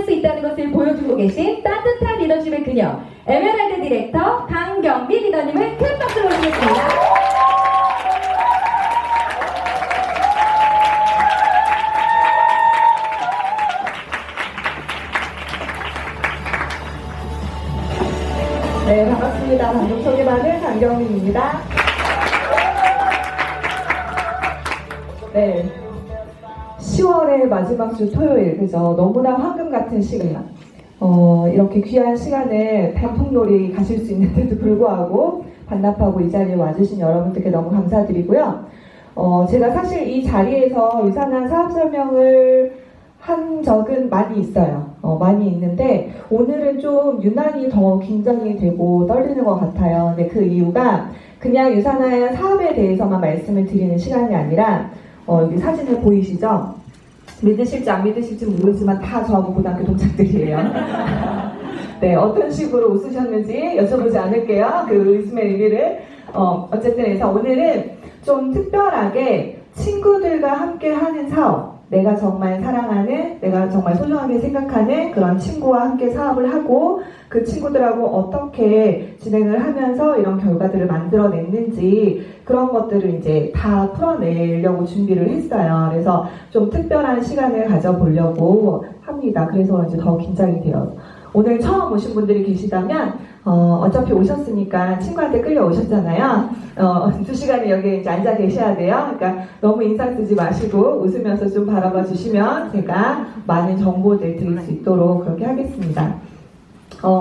수 있다는 것을 보여주고 계신 따뜻한 리더십의 그녀, 에메랄드 디렉터 강경미 리더님을 큰 박수로 모시겠습니다. 네, 반갑습니다. 방금 소개받은 강경민입니다. 네, 10월의 마지막 주 토요일, 그죠? 너무나 황금 같은 시간. 이렇게 귀한 시간을 단풍놀이 가실 수 있는데도 불구하고 반납하고 이 자리에 와주신 여러분들께 너무 감사드리고요. 제가 사실 이 자리에서 유산한 사업 설명을 한 적은 많이 있어요. 많이 있는데 오늘은 좀 유난히 더 긴장이 되고 떨리는 것 같아요. 근데 그 이유가 그냥 유산한 사업에 대해서만 말씀을 드리는 시간이 아니라 여기 사진을 보이시죠? 믿으실지 안 믿으실지 모르지만 다 저하고 고등학교 동창들이에요. 네, 어떤 식으로 웃으셨는지 여쭤보지 않을게요. 그 웃음의 의미를. 어쨌든 그래서 오늘은 좀 특별하게 친구들과 함께 하는 사업, 내가 정말 사랑하는, 내가 정말 소중하게 생각하는 그런 친구와 함께 사업을 하고 그 친구들하고 어떻게 진행을 하면서 이런 결과들을 만들어냈는지 그런 것들을 이제 다 풀어내려고 준비를 했어요. 그래서 좀 특별한 시간을 가져보려고 합니다. 그래서 이제 더 긴장이 돼요. 오늘 처음 오신 분들이 계시다면 어차피 오셨으니까 친구한테 끌려오셨잖아요. 2시간을 여기 이제 앉아 계셔야 돼요. 그러니까 너무 인상 쓰지 마시고 웃으면서 좀 바라봐 주시면 제가 많은 정보들 드릴 수 있도록 그렇게 하겠습니다.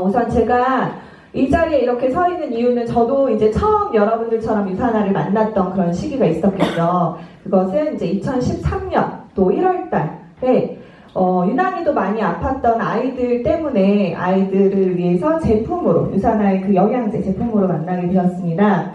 우선 제가 이 자리에 이렇게 서 있는 이유는 저도 이제 처음 여러분들처럼 유산화를 만났던 그런 시기가 있었겠죠. 그것은 이제 2013년 또 1월 달에 유난히도 많이 아팠던 아이들 때문에 아이들을 위해서 제품으로, 유산화의 그 영양제 제품으로 만나게 되었습니다.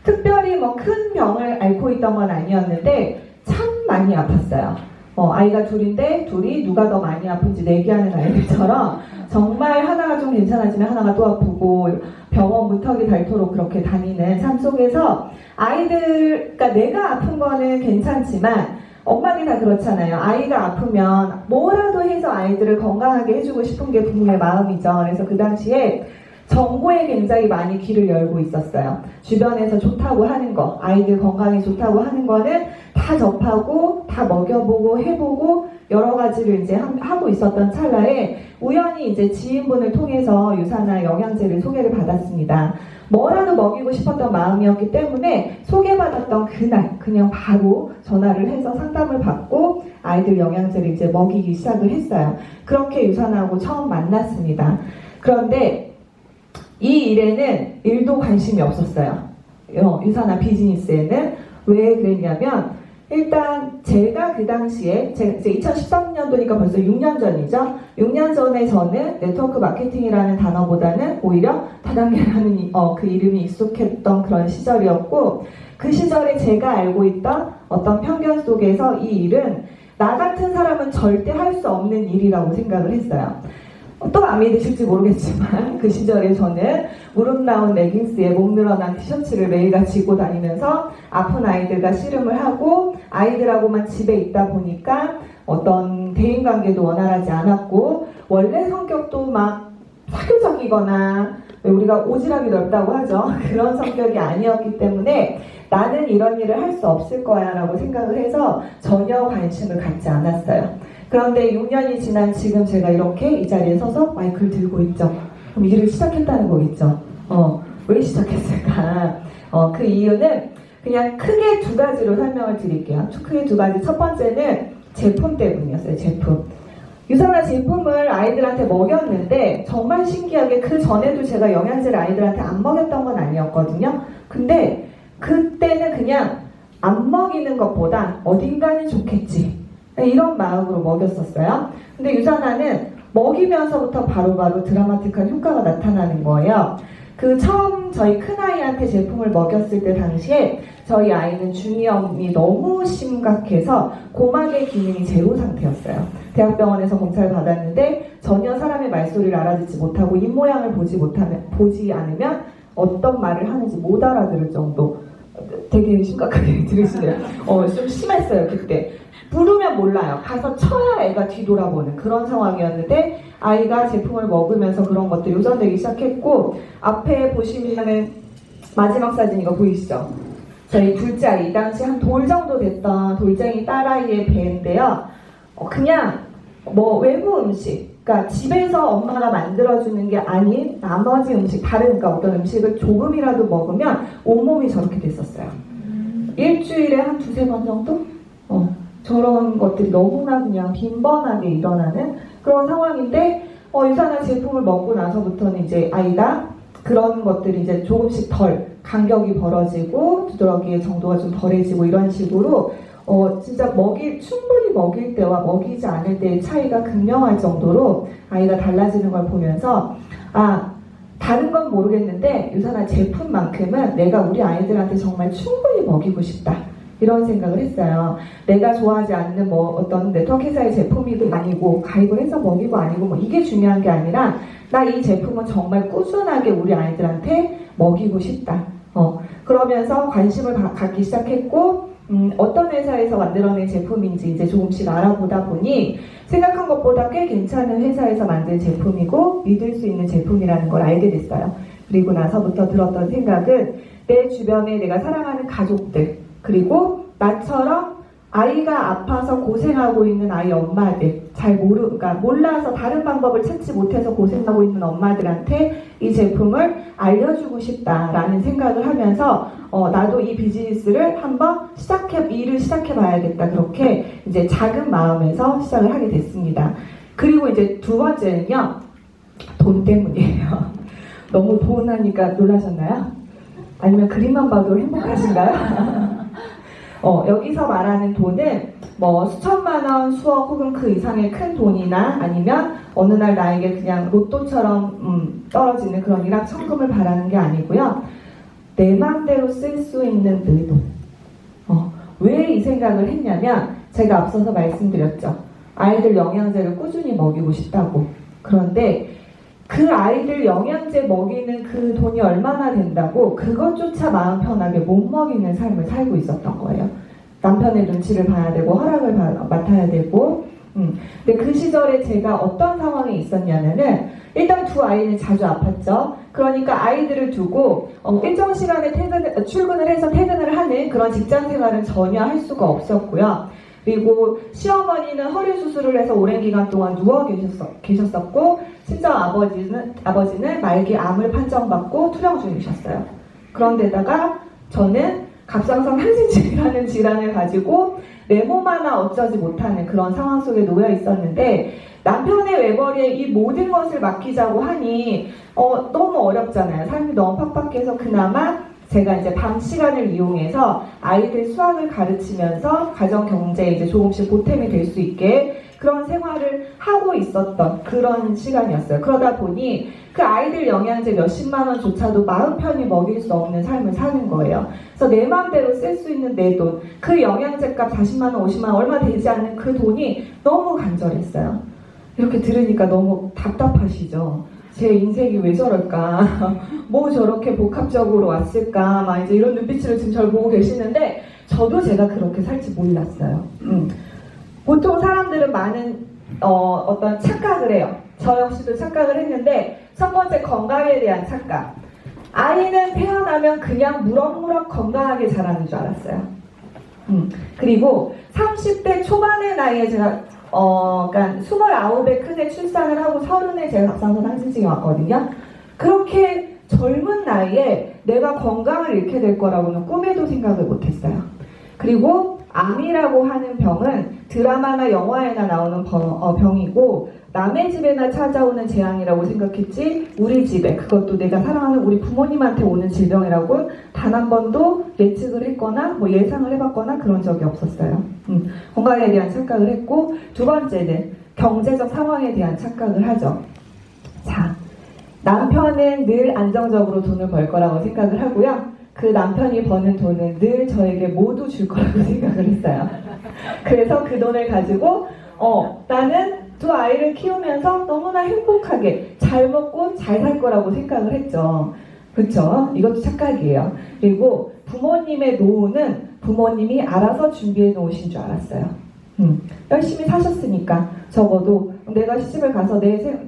특별히 뭐 큰 병을 앓고 있던 건 아니었는데 참 많이 아팠어요. 아이가 둘인데 둘이 누가 더 많이 아픈지 내기하는 아이들처럼 정말 하나가 좀 괜찮아지면 하나가 또 아프고 병원 문턱이 닳도록 그렇게 다니는 삶 속에서 아이들, 그러니까 내가 아픈 거는 괜찮지만 엄마들이 다 그렇잖아요. 아이가 아프면 뭐라도 해서 아이들을 건강하게 해주고 싶은 게 부모의 마음이죠. 그래서 그 당시에 정보에 굉장히 많이 귀를 열고 있었어요. 주변에서 좋다고 하는 거, 아이들 건강에 좋다고 하는 거는 다 접하고 다 먹여보고 해보고 여러 가지를 이제 하고 있었던 찰나에 우연히 이제 지인분을 통해서 유산화 영양제를 소개를 받았습니다. 뭐라도 먹이고 싶었던 마음이었기 때문에 소개받았던 그날 그냥 바로 전화를 해서 상담을 받고 아이들 영양제를 이제 먹이기 시작을 했어요. 그렇게 유산하고 처음 만났습니다. 그런데 이 일에는 1도 관심이 없었어요. 유산화 비즈니스에는. 왜 그랬냐면 일단 제가 그 당시에 이제 2013년도니까 벌써 6년 전이죠. 6년 전에 저는 네트워크 마케팅이라는 단어보다는 오히려 다단계라는 그 이름이 익숙했던 그런 시절이었고 그 시절에 제가 알고 있던 어떤 편견 속에서 이 일은 나 같은 사람은 절대 할 수 없는 일이라고 생각을 했어요. 또 안 믿으실지 모르겠지만 그 시절에 저는 무릎 나온 레깅스에 목 늘어난 티셔츠를 매일같이 입고 다니면서 아픈 아이들과 씨름을 하고 아이들하고만 집에 있다 보니까 어떤 대인관계도 원활하지 않았고 원래 성격도 막 사교적이거나 우리가 오지랖이 넓다고 하죠. 그런 성격이 아니었기 때문에 나는 이런 일을 할 수 없을 거야 라고 생각을 해서 전혀 관심을 갖지 않았어요. 그런데 6년이 지난 지금 제가 이렇게 이 자리에 서서 마이크를 들고 있죠. 그럼 일을 시작했다는 거겠죠. 왜 시작했을까? 그 이유는 그냥 크게 2가지로 설명을 드릴게요. 크게 2가지. 첫 번째는 제품 때문이었어요. 제품. 유산화 제품을 아이들한테 먹였는데 정말 신기하게 그 전에도 제가 영양제를 아이들한테 안 먹였던 건 아니었거든요. 근데 그때는 그냥 안 먹이는 것보다 어딘가는 좋겠지. 이런 마음으로 먹였었어요. 근데 유산화는 먹이면서부터 바로바로 드라마틱한 효과가 나타나는 거예요. 그 처음 저희 큰아이한테 제품을 먹였을 때 당시에 저희 아이는 중이염이 너무 심각해서 고막의 기능이 제로 상태였어요. 대학병원에서 검사를 받았는데 전혀 사람의 말소리를 알아듣지 못하고 입모양을 보지 않으면 어떤 말을 하는지 못 알아들을 정도 되게 심각하게 들으시네요. 좀 심했어요, 그때. 부르면 몰라요. 가서 쳐야 애가 뒤돌아보는 그런 상황이었는데, 아이가 제품을 먹으면서 그런 것들이 요전되기 시작했고, 앞에 보시면은 마지막 사진 이거 보이시죠? 저희 둘째 아이, 이 당시 한 돌 정도 됐던 돌쟁이 딸아이의 배인데요. 그냥 뭐 외부 음식, 그러니까 집에서 엄마가 만들어주는 게 아닌 나머지 음식, 다른 그러니까 어떤 음식을 조금이라도 먹으면 온몸이 저렇게 됐었어요. 일주일에 한 두세 번 정도? 저런 것들이 너무나 그냥 빈번하게 일어나는 그런 상황인데, 유산화 제품을 먹고 나서부터는 이제 아이가 그런 것들이 이제 조금씩 덜 간격이 벌어지고 두드러기의 정도가 좀 덜해지고 이런 식으로 진짜 충분히 먹일 때와 먹이지 않을 때의 차이가 극명할 정도로 아이가 달라지는 걸 보면서, 다른 건 모르겠는데 유산화 제품만큼은 내가 우리 아이들한테 정말 충분히 먹이고 싶다, 이런 생각을 했어요. 내가 좋아하지 않는 뭐 어떤 네트워크 회사의 제품이도 아니고 가입을 해서 먹이고 아니고 뭐 이게 중요한 게 아니라, 나 이 제품은 정말 꾸준하게 우리 아이들한테 먹이고 싶다. 그러면서 관심을 갖기 시작했고, 어떤 회사에서 만들어낸 제품인지 이제 조금씩 알아보다 보니 생각한 것보다 꽤 괜찮은 회사에서 만든 제품이고 믿을 수 있는 제품이라는 걸 알게 됐어요. 그리고 나서부터 들었던 생각은, 내 주변에 내가 사랑하는 가족들, 그리고 나처럼 아이가 아파서 고생하고 있는 아이 엄마들, 그러니까 몰라서 다른 방법을 찾지 못해서 고생하고 있는 엄마들한테 이 제품을 알려주고 싶다라는 생각을 하면서, 나도 이 비즈니스를 한번 일을 시작해봐야겠다. 그렇게 이제 작은 마음에서 시작을 하게 됐습니다. 그리고 이제 두 번째는요, 돈 때문이에요. 너무 돈 하니까 놀라셨나요? 아니면 그림만 봐도 행복하신가요? 여기서 말하는 돈은 뭐 수천만 원, 수억 혹은 그 이상의 큰 돈이나 아니면 어느 날 나에게 그냥 로또처럼 떨어지는 그런 일확천금을 바라는 게 아니고요. 내 마음대로 쓸 수 있는 내 돈. 왜 이 생각을 했냐면, 제가 앞서서 말씀드렸죠. 아이들 영양제를 꾸준히 먹이고 싶다고. 그런데 그 아이들 영양제 먹이는 그 돈이 얼마나 된다고 그것조차 마음 편하게 못 먹이는 삶을 살고 있었던 거예요. 남편의 눈치를 봐야 되고 허락을 맡아야 되고. 근데 그 시절에 제가 어떤 상황에 있었냐면은, 일단 두 아이는 자주 아팠죠. 그러니까 아이들을 두고 일정 시간에 출근을 해서 퇴근을 하는 그런 직장 생활은 전혀 할 수가 없었고요. 그리고 시어머니는 허리 수술을 해서 오랜 기간 동안 누워 계셨었고, 친정 아버지는 말기 암을 판정받고 투병 중이셨어요. 그런데다가 저는 갑상선 항진증이라는 질환을 가지고 내 몸 하나 어쩌지 못하는 그런 상황 속에 놓여 있었는데, 남편의 외벌이에 이 모든 것을 맡기자고 하니 너무 어렵잖아요. 삶이 너무 팍팍해서 그나마 제가 이제 밤 시간을 이용해서 아이들 수학을 가르치면서 가정 경제에 이제 조금씩 보탬이 될 수 있게 그런 생활을 하고 있었던 그런 시간이었어요. 그러다 보니 그 아이들 영양제 몇십만 원조차도 마음 편히 먹일 수 없는 삶을 사는 거예요. 그래서 내 마음대로 쓸 수 있는 내 돈, 그 영양제 값 40만 원, 50만 원 얼마 되지 않는 그 돈이 너무 간절했어요. 이렇게 들으니까 너무 답답하시죠? 제 인생이 왜 저럴까? 뭐 저렇게 복합적으로 왔을까? 막 이제 이런 눈빛으로 지금 저를 보고 계시는데, 저도 제가 그렇게 살지 몰랐어요. 보통 사람들은 많은 어떤 착각을 해요. 저 역시도 착각을 했는데, 첫 번째 건강에 대한 착각. 아이는 태어나면 그냥 무럭무럭 건강하게 자라는 줄 알았어요. 그리고 30대 초반의 나이에 제가 그러니까 29에 크게 출산을 하고 30에 제가 갑상선 항진증이 왔거든요. 그렇게 젊은 나이에 내가 건강을 잃게 될 거라고는 꿈에도 생각을 못했어요. 그리고 암이라고 하는 병은 드라마나 영화에나 나오는 병이고, 남의 집에나 찾아오는 재앙이라고 생각했지, 우리 집에, 그것도 내가 사랑하는 우리 부모님한테 오는 질병이라고 단 한 번도 예측을 했거나 뭐 예상을 해봤거나 그런 적이 없었어요. 건강에 대한 착각을 했고, 두 번째는 경제적 상황에 대한 착각을 하죠. 자, 남편은 늘 안정적으로 돈을 벌 거라고 생각을 하고요. 그 남편이 버는 돈은 늘 저에게 모두 줄 거라고 생각을 했어요. 그래서 그 돈을 가지고 나는 두 아이를 키우면서 너무나 행복하게 잘 먹고 잘 살 거라고 생각을 했죠. 그렇죠? 이것도 착각이에요. 그리고 부모님의 노후는 부모님이 알아서 준비해 놓으신 줄 알았어요. 열심히 사셨으니까 적어도 내가 시집을 가서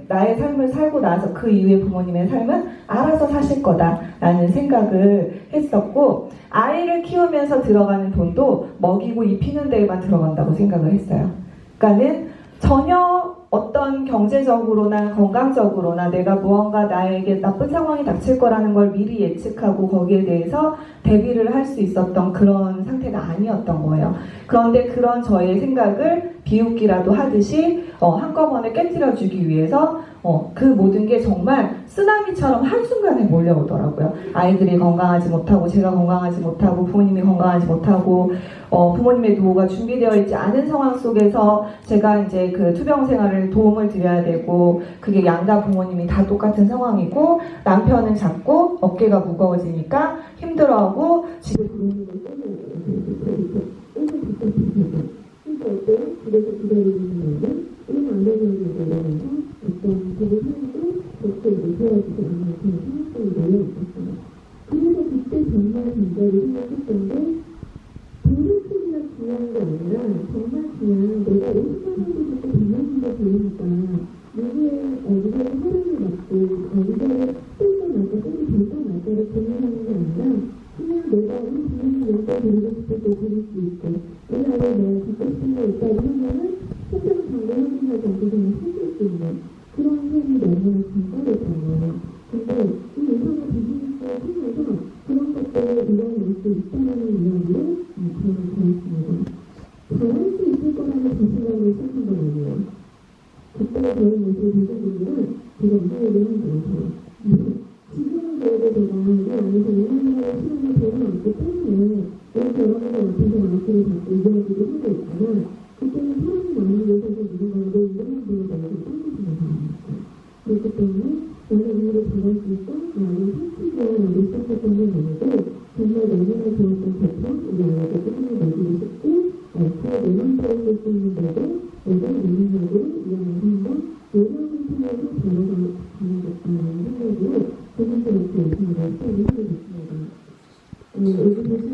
나의 삶을 살고 나서 그 이후에 부모님의 삶은 알아서 사실 거다라는 생각을 했었고, 아이를 키우면서 들어가는 돈도 먹이고 입히는 데에만 들어간다고 생각을 했어요. 그러니까는 전혀 어떤 경제적으로나 건강적으로나 내가 무언가 나에게 나쁜 상황이 닥칠 거라는 걸 미리 예측하고 거기에 대해서 대비를 할 수 있었던 그런 상태가 아니었던 거예요. 그런데 그런 저의 생각을 비웃기라도 하듯이 한꺼번에 깨뜨려주기 위해서 그 모든 게 정말 쓰나미처럼 한순간에 몰려오더라고요. 아이들이 건강하지 못하고, 제가 건강하지 못하고, 부모님이 건강하지 못하고, 부모님의 노후가 준비되어 있지 않은 상황 속에서 제가 이제 그 투병 생활을 도움을 드려야 되고, 그게 양가 부모님이 다 똑같은 상황이고, 남편은 자꾸 어깨가 무거워지니까 힘들어하고, 집에 그래서 기다리는 거는 이 안에는 내려가서 어떤 되게 하나도 그렇게 무서워지지 않는 그런 상황들이 내려왔었어요. 그래서 그때 정말 굉장히 생각했던 게 돈의 크기가 중요한 게 아니라 정말 그냥 내가 50만 원도 주고 100만 원도 되니까 누구의 사랑을 받고 누구의 스트레스 날까 혹은 결정 날까를 고민하는 게 아니라 그냥 내가 우리 부모님 용돈 드리고 싶을 때 드릴 수 있고 이 아이를 내가 갖고 싶은 거 있다고 하면은 특별한 방법 확인하지 않고 그냥 살수 수 있는 그런 삶이 너무나 간절했잖아요. 근데 이 인터넷 비즈니스를 통해서 그런 것들을 이뤄낼 수 있다는 이야기를 저는 들었습니다. 잘할 수 있을 거라는 자신감을 시작한 건 아니에요. 그때 저희 모습 비즈니스는 제가 이해를 한 거예요. 지금은 그래도 제가 이 안에서 2년이라는 시간을 보내왔기 때문에 내 결혼을 앞에서 마스크를 잡고 이야기를 하고 있지만 그때는 사람이 많은 곳에서 누군가도 이런 분을 내가 딴짓을 하고 그렇기 때문에 나는 이 일을 잘할 수 있어? 나는 상치고 시작했던 건 아니고 정말 너무나 좋았던 제품 우리 아이에게 조금을 내주고 싶고 앞으로 내만 배울 수 있는데도 내가 능력으로 이 아이를 한번 요령을 통해서 데려가는 것이라는 생각으로 조금 더 이렇게 생각을 시작을 하게 됐습니다. 여기 보시면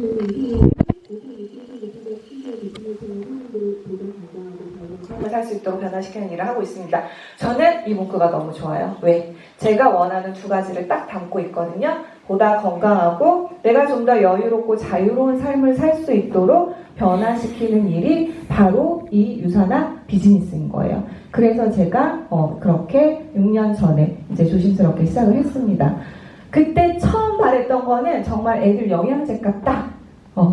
삶을 살 수 있도록 변화시키는 일을 하고 있습니다. 저는 이 문구가 너무 좋아요. 왜? 제가 원하는 두 가지를 딱 담고 있거든요. 보다 건강하고 내가 좀 더 여유롭고 자유로운 삶을 살 수 있도록 변화시키는 일이 바로 이 유산화 비즈니스인 거예요. 그래서 제가 그렇게 6년 전에 이제 조심스럽게 시작을 했습니다. 그때 처음 말했던 거는 정말 애들 영양제값 딱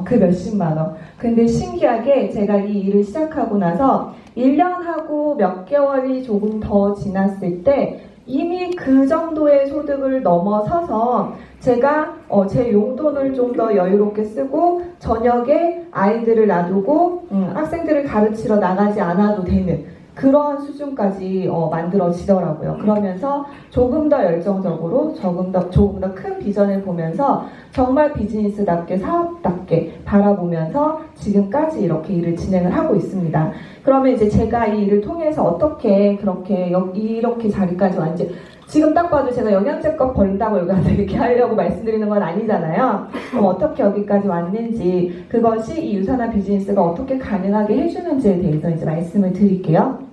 그 몇십만 원. 근데 신기하게 제가 이 일을 시작하고 나서 1년하고 몇 개월이 조금 더 지났을 때 이미 그 정도의 소득을 넘어서서 제가 제 용돈을 좀 더 여유롭게 쓰고 저녁에 아이들을 놔두고 학생들을 가르치러 나가지 않아도 되는 그런 수준까지 만들어지더라고요. 그러면서 조금 더 열정적으로 조금 더 큰 비전을 보면서 정말 비즈니스답게 사업답게 바라보면서 지금까지 이렇게 일을 진행을 하고 있습니다. 그러면 이제 제가 이 일을 통해서 어떻게 그렇게 이렇게 자리까지 왔는지 지금 딱 봐도 제가 영양제값 벌다고 여기 와서 이렇게 하려고 말씀드리는 건 아니잖아요. 그럼 어떻게 여기까지 왔는지 그것이 이 유산화 비즈니스가 어떻게 가능하게 해주는지에 대해서 이제 말씀을 드릴게요.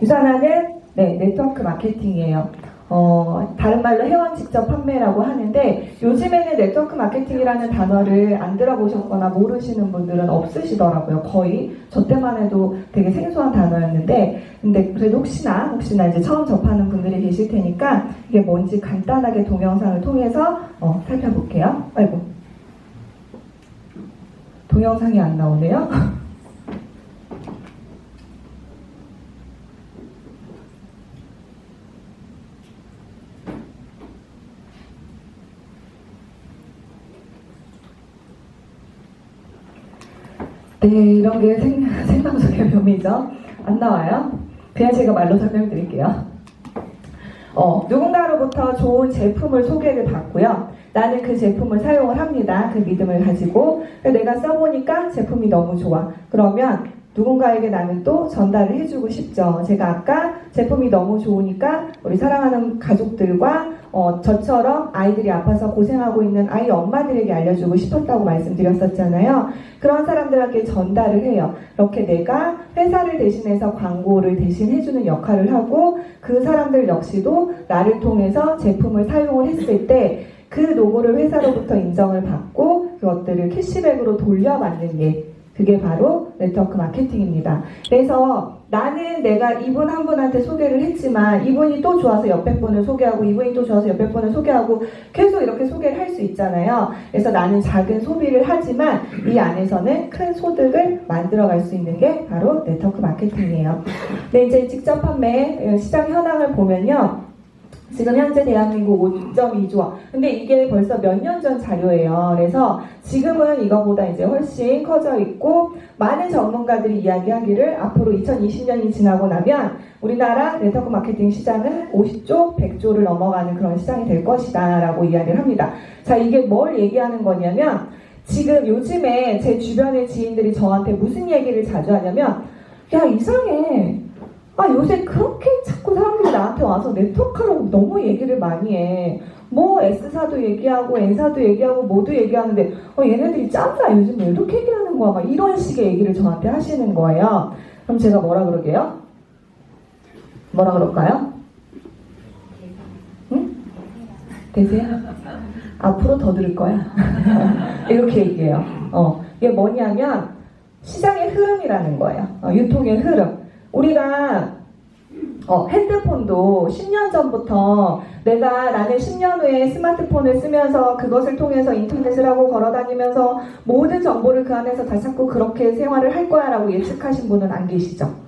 유산화는 네트워크 마케팅이에요. 다른 말로 회원 직접 판매라고 하는데 요즘에는 네트워크 마케팅이라는 단어를 안 들어보셨거나 모르시는 분들은 없으시더라고요. 거의 저 때만 해도 되게 생소한 단어였는데 근데 그래도 혹시나 이제 처음 접하는 분들이 계실 테니까 이게 뭔지 간단하게 동영상을 통해서 살펴볼게요. 아이고 동영상이 안 나오네요. 네, 이런 게 생방송의 묘미죠. 안 나와요? 그냥 제가 말로 설명드릴게요. 누군가로부터 좋은 제품을 소개를 받고요. 나는 그 제품을 사용을 합니다. 그 믿음을 가지고 내가 써보니까 제품이 너무 좋아. 그러면 누군가에게 나는 또 전달을 해주고 싶죠. 제가 아까 제품이 너무 좋으니까 우리 사랑하는 가족들과 저처럼 아이들이 아파서 고생하고 있는 아이 엄마들에게 알려주고 싶었다고 말씀드렸었잖아요. 그런 사람들에게 전달을 해요. 이렇게 내가 회사를 대신해서 광고를 대신 해주는 역할을 하고 그 사람들 역시도 나를 통해서 제품을 사용을 했을 때 그 노고를 회사로부터 인정을 받고 그것들을 캐시백으로 돌려받는 게 그게 바로 네트워크 마케팅입니다. 그래서 나는 내가 이분 한 분한테 소개를 했지만 이분이 또 좋아서 옆에 분을 소개하고 이분이 또 좋아서 옆에 분을 소개하고 계속 이렇게 소개를 할 수 있잖아요. 그래서 나는 작은 소비를 하지만 이 안에서는 큰 소득을 만들어갈 수 있는 게 바로 네트워크 마케팅이에요. 네, 이제 직접 판매 시장 현황을 보면요. 지금 현재 대한민국 5.2조. 근데 이게 벌써 몇 년 전 자료예요. 그래서 지금은 이거보다 이제 훨씬 커져 있고 많은 전문가들이 이야기하기를 앞으로 2020년이 지나고 나면 우리나라 네트워크 마케팅 시장은 50조, 100조를 넘어가는 그런 시장이 될 것이다 라고 이야기를 합니다. 자, 이게 뭘 얘기하는 거냐면 지금 요즘에 제 주변의 지인들이 저한테 무슨 얘기를 자주 하냐면 야, 이상해. 요새 그렇게 자꾸 사람들이 나한테 와서 네트워크라고 너무 얘기를 많이 해. 뭐 S사도 얘기하고 N사도 얘기하고 모두 얘기하는데 얘네들이 짠다. 요즘 왜 이렇게 얘기하는 거야. 막 이런 식의 얘기를 저한테 하시는 거예요. 그럼 제가 뭐라 그러게요? 뭐라 그럴까요? 응? 되세요? 앞으로 더 들을 거야. 이렇게 얘기해요. 이게 뭐냐면 시장의 흐름이라는 거예요. 유통의 흐름. 우리가 핸드폰도 10년 전부터 나는 10년 후에 스마트폰을 쓰면서 그것을 통해서 인터넷을 하고 걸어다니면서 모든 정보를 그 안에서 다 찾고 그렇게 생활을 할 거야 라고 예측하신 분은 안 계시죠?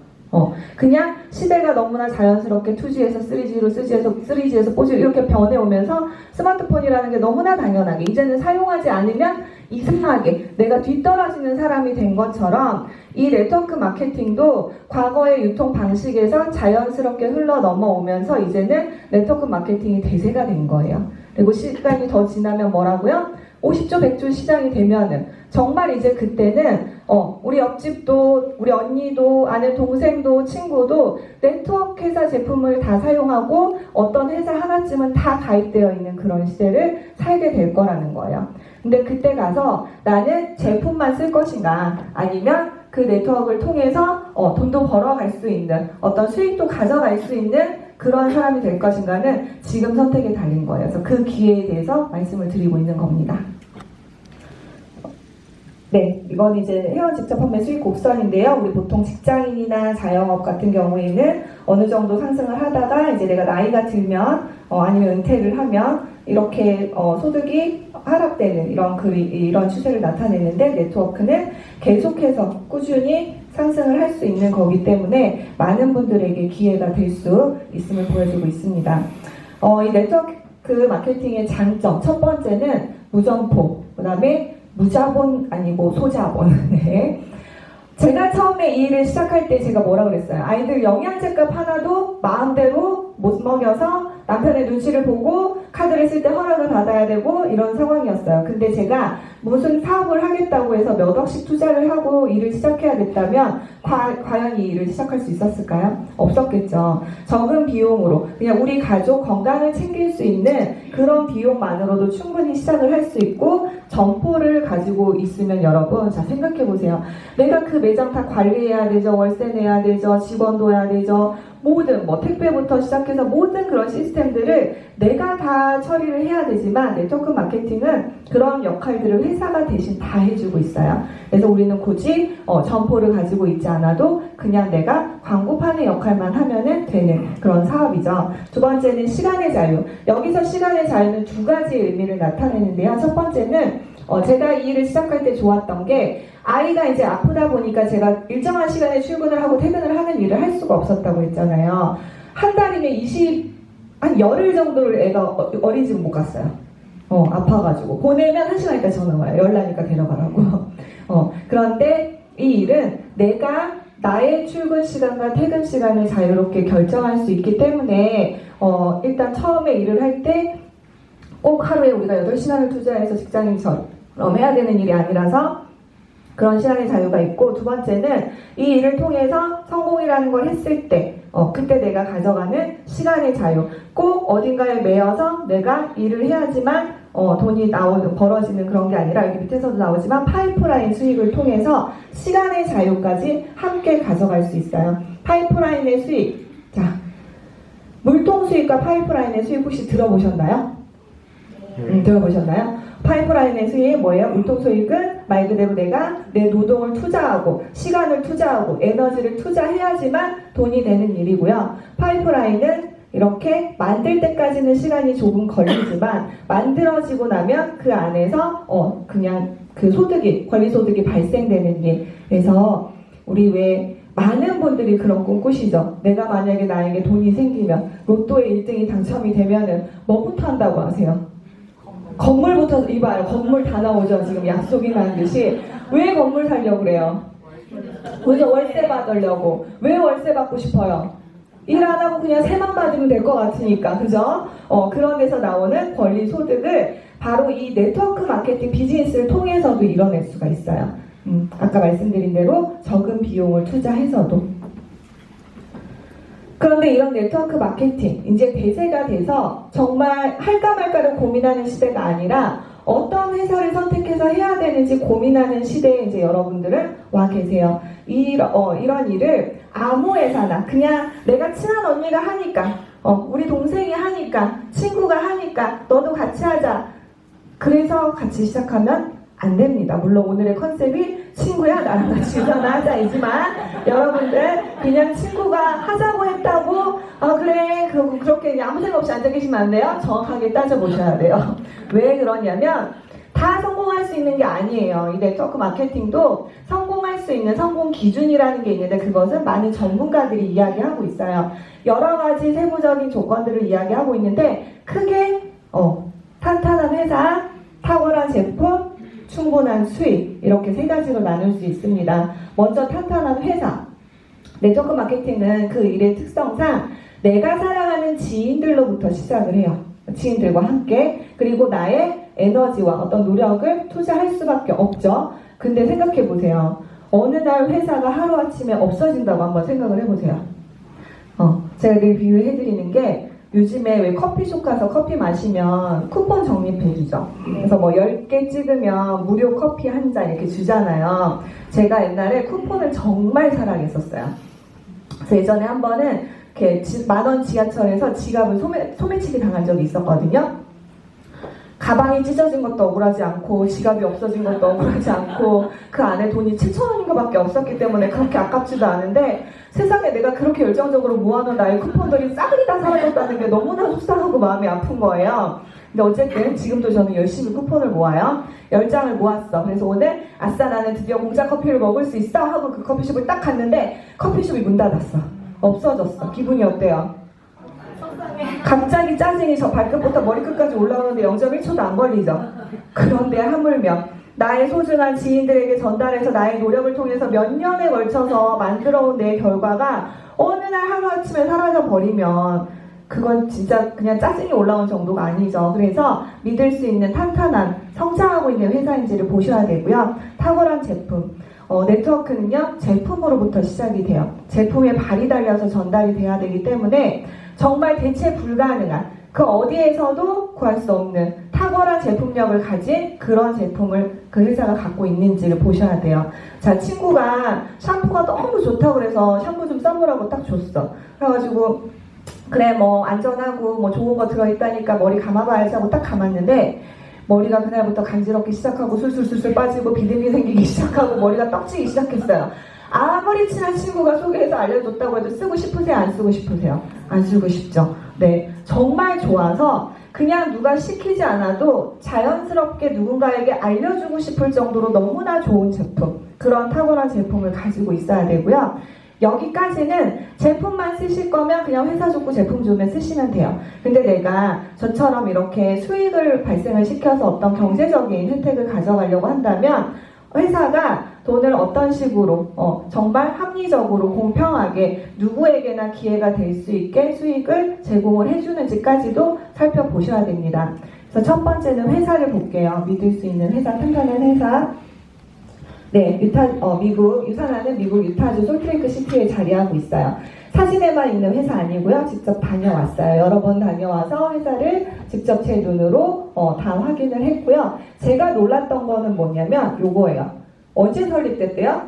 그냥 시대가 너무나 자연스럽게 2G에서 3G로 3G에서 4G로 이렇게 변해오면서 스마트폰이라는 게 너무나 당연하게 이제는 사용하지 않으면 이상하게 내가 뒤떨어지는 사람이 된 것처럼 이 네트워크 마케팅도 과거의 유통 방식에서 자연스럽게 흘러 넘어오면서 이제는 네트워크 마케팅이 대세가 된 거예요. 그리고 시간이 더 지나면 뭐라고요? 50조, 100조 시장이 되면은 정말 이제 그때는 우리 옆집도 우리 언니도 아는 동생도 친구도 네트워크 회사 제품을 다 사용하고 어떤 회사 하나쯤은 다 가입되어 있는 그런 시대를 살게 될 거라는 거예요. 근데 그때 가서 나는 제품만 쓸 것인가 아니면 그 네트워크를 통해서 돈도 벌어갈 수 있는 어떤 수익도 가져갈 수 있는 그런 사람이 될 것인가는 지금 선택에 달린 거예요. 그래서 그 기회에 대해서 말씀을 드리고 있는 겁니다. 네, 이건 이제 회원 직접 판매 수익 곡선인데요. 우리 보통 직장인이나 자영업 같은 경우에는 어느 정도 상승을 하다가 이제 내가 나이가 들면 아니면 은퇴를 하면 이렇게 소득이 하락되는 이런 추세를 나타내는데 네트워크는 계속해서 꾸준히 상승을 할 수 있는 거기 때문에 많은 분들에게 기회가 될 수 있음을 보여주고 있습니다. 이 네트워크 마케팅의 장점 첫 번째는 무점포, 그 다음에 무자본 아니고 소자본. 네. 제가 처음에 이 일을 시작할 때 제가 뭐라 그랬어요? 아이들 영양제값 하나도 마음대로 못 먹여서 남편의 눈치를 보고 카드를 쓸 때 허락을 받아야 되고 이런 상황이었어요. 근데 제가 무슨 사업을 하겠다고 해서 몇 억씩 투자를 하고 일을 시작해야 됐다면 과연 이 일을 시작할 수 있었을까요? 없었겠죠. 적은 비용으로 그냥 우리 가족 건강을 챙길 수 있는 그런 비용만으로도 충분히 시작을 할 수 있고 점포를 가지고 있으면 여러분 자 생각해보세요. 내가 그 매장 다 관리해야 되죠. 월세 내야 되죠. 직원도 해야 되죠. 모든 택배부터 시작해서 모든 그런 시스템들을 내가 다 처리를 해야 되지만 네트워크 마케팅은 그런 역할들을 회사가 대신 다 해주고 있어요. 그래서 우리는 굳이 점포를 가지고 있지 않아도 그냥 내가 광고판의 역할만 하면은 되는 그런 사업이죠. 두 번째는 시간의 자유. 여기서 시간의 자유는 두 가지 의미를 나타내는데요. 첫 번째는 제가 이 일을 시작할 때 좋았던 게 아이가 이제 아프다 보니까 제가 일정한 시간에 출근을 하고 퇴근을 하는 일을 할 수가 없었다고 했잖아요. 한 달이면 한 열흘 정도를 애가 어린이집 못 갔어요. 아파가지고. 보내면 1시간 있다 전화 와요. 열나니까 데려가라고. 그런데 이 일은 내가 나의 출근 시간과 퇴근 시간을 자유롭게 결정할 수 있기 때문에 일단 처음에 일을 할 때 꼭 하루에 우리가 8시간을 투자해서 직장인처럼 해야 되는 일이 아니라서 그런 시간의 자유가 있고, 두 번째는 이 일을 통해서 성공이라는 걸 했을 때 그때 내가 가져가는 시간의 자유. 꼭 어딘가에 매여서 내가 일을 해야지만 돈이 벌어지는 그런 게 아니라, 여기 밑에서도 나오지만 파이프라인 수익을 통해서 시간의 자유까지 함께 가져갈 수 있어요. 파이프라인의 수익. 자, 물통 수익과 파이프라인의 수익 혹시 들어보셨나요? 들어보셨나요? 파이프라인의 수익이 뭐예요? 물통 수익은 말 그대로 내가 내 노동을 투자하고 시간을 투자하고 에너지를 투자해야지만 돈이 되는 일이고요. 파이프라인은 이렇게 만들 때까지는 시간이 조금 걸리지만 만들어지고 나면 그 안에서 그냥 그 소득이, 권리소득이 발생되는 일. 그래서 우리 왜 많은 분들이 그런 꿈 꾸시죠? 내가 만약에 나에게 돈이 생기면, 로또에 1등이 당첨이 되면은 뭐부터 한다고 하세요? 건물부터. 이봐요, 건물 다 나오죠. 지금 약속이 나는 듯이. 왜 건물 살려고 그래요? 먼저 월세 받으려고. 왜 월세 받고 싶어요? 일 안 하고 그냥 세만 받으면 될 것 같으니까, 그죠? 그런 데서 나오는 권리 소득을 바로 이 네트워크 마케팅 비즈니스를 통해서도 이뤄낼 수가 있어요. 아까 말씀드린 대로 적은 비용을 투자해서도. 그런데 이런 네트워크 마케팅, 이제 대세가 돼서 정말 할까 말까를 고민하는 시대가 아니라 어떤 회사를 선택해서 해야 되는지 고민하는 시대에 이제 여러분들은 와 계세요. 이런 일을 아무 회사나 그냥 내가 친한 언니가 하니까, 우리 동생이 하니까, 친구가 하니까 너도 같이 하자. 그래서 같이 시작하면 안 됩니다. 물론 오늘의 컨셉이 친구야 나랑 같이 하자이지만 여러분들 그냥 친구가 하자고 했다고 그래 그렇게 아무 생각 없이 앉아 계시면 안 돼요. 정확하게 따져보셔야 돼요. 왜 그러냐면 다 성공할 수 있는 게 아니에요. 이 네트워크 마케팅도 성공할 수 있는 성공 기준이라는 게 있는데 그것은 많은 전문가들이 이야기하고 있어요. 여러 가지 세부적인 조건들을 이야기하고 있는데 크게 탄탄한 회사, 탁월한 제품, 충분한 수익, 이렇게 세 가지로 나눌 수 있습니다. 먼저 탄탄한 회사. 네트워크 마케팅은 그 일의 특성상 내가 사랑하는 지인들로부터 시작을 해요. 지인들과 함께. 그리고 나의 에너지와 어떤 노력을 투자할 수밖에 없죠. 근데 생각해 보세요. 어느 날 회사가 하루아침에 없어진다고 한번 생각을 해보세요. 제가 늘 비유해 드리는 게, 요즘에 왜 커피숍 가서 커피 마시면 쿠폰 적립해주죠. 그래서 뭐 10개 찍으면 무료 커피 한 잔 이렇게 주잖아요. 제가 옛날에 쿠폰을 정말 사랑했었어요. 그래서 예전에 한 번은 이렇게 10,000원 지하철에서 지갑을 소매치기 당한 적이 있었거든요. 가방이 찢어진 것도 억울하지 않고 지갑이 없어진 것도 억울하지 않고 그 안에 돈이 7,000원인 것밖에 없었기 때문에 그렇게 아깝지도 않은데, 세상에 내가 그렇게 열정적으로 모아놓은 나의 쿠폰들이 싸그리 다 사라졌다는 게 너무나 속상하고 마음이 아픈 거예요. 근데 어쨌든 지금도 저는 열심히 쿠폰을 모아요. 10장을 모았어. 그래서 오늘 아싸 나는 드디어 공짜 커피를 먹을 수 있어 하고 그 커피숍을 딱 갔는데 커피숍이 문 닫았어. 없어졌어. 기분이 어때요? 갑자기 짜증이 저 발끝부터 머리끝까지 올라오는데 0.1초도 안 걸리죠. 그런데 하물며 나의 소중한 지인들에게 전달해서 나의 노력을 통해서 몇 년에 걸쳐서 만들어온 내 결과가 어느 날 하루아침에 사라져 버리면 그건 진짜 그냥 짜증이 올라온 정도가 아니죠. 그래서 믿을 수 있는 탄탄한 성장하고 있는 회사인지를 보셔야 되고요. 탁월한 제품. 네트워크는요, 제품으로부터 시작이 돼요. 제품에 발이 달려서 전달이 돼야 되기 때문에 정말 대체 불가능한, 그 어디에서도 구할 수 없는 탁월한 제품력을 가진 그런 제품을 그 회사가 갖고 있는지를 보셔야 돼요. 자, 친구가 샴푸가 너무 좋다고 그래서 샴푸 좀 써보라고 딱 줬어. 그래가지고 그래 뭐 안전하고 뭐 좋은 거 들어있다니까 머리 감아봐야지 하고 딱 감았는데, 머리가 그날부터 간지럽기 시작하고 술술술술 빠지고 비듬이 생기기 시작하고 머리가 떡지기 시작했어요. 아무리 친한 친구가 소개해서 알려줬다고 해도 쓰고 싶으세요? 안 쓰고 싶으세요? 안 쓰고 싶죠. 네, 정말 좋아서 그냥 누가 시키지 않아도 자연스럽게 누군가에게 알려주고 싶을 정도로 너무나 좋은 제품, 그런 탁월한 제품을 가지고 있어야 되고요. 여기까지는 제품만 쓰실 거면 그냥 회사 좋고 제품 좋으면 쓰시면 돼요. 근데 내가 저처럼 이렇게 수익을 발생을 시켜서 어떤 경제적인 혜택을 가져가려고 한다면 회사가 돈을 어떤 식으로 정말 합리적으로 공평하게 누구에게나 기회가 될 수 있게 수익을 제공을 해주는지까지도 살펴보셔야 됩니다. 그래서 첫 번째는 회사를 볼게요. 믿을 수 있는 회사, 탄탄한 회사. 네, 미국 유산하는 미국 유타주 솔트레이크 시티에 자리하고 있어요. 사진에만 있는 회사 아니고요. 직접 다녀왔어요. 여러 번 다녀와서 회사를 직접 제 눈으로 다 확인을 했고요. 제가 놀랐던 거는 뭐냐면 요거예요. 언제 설립됐대요?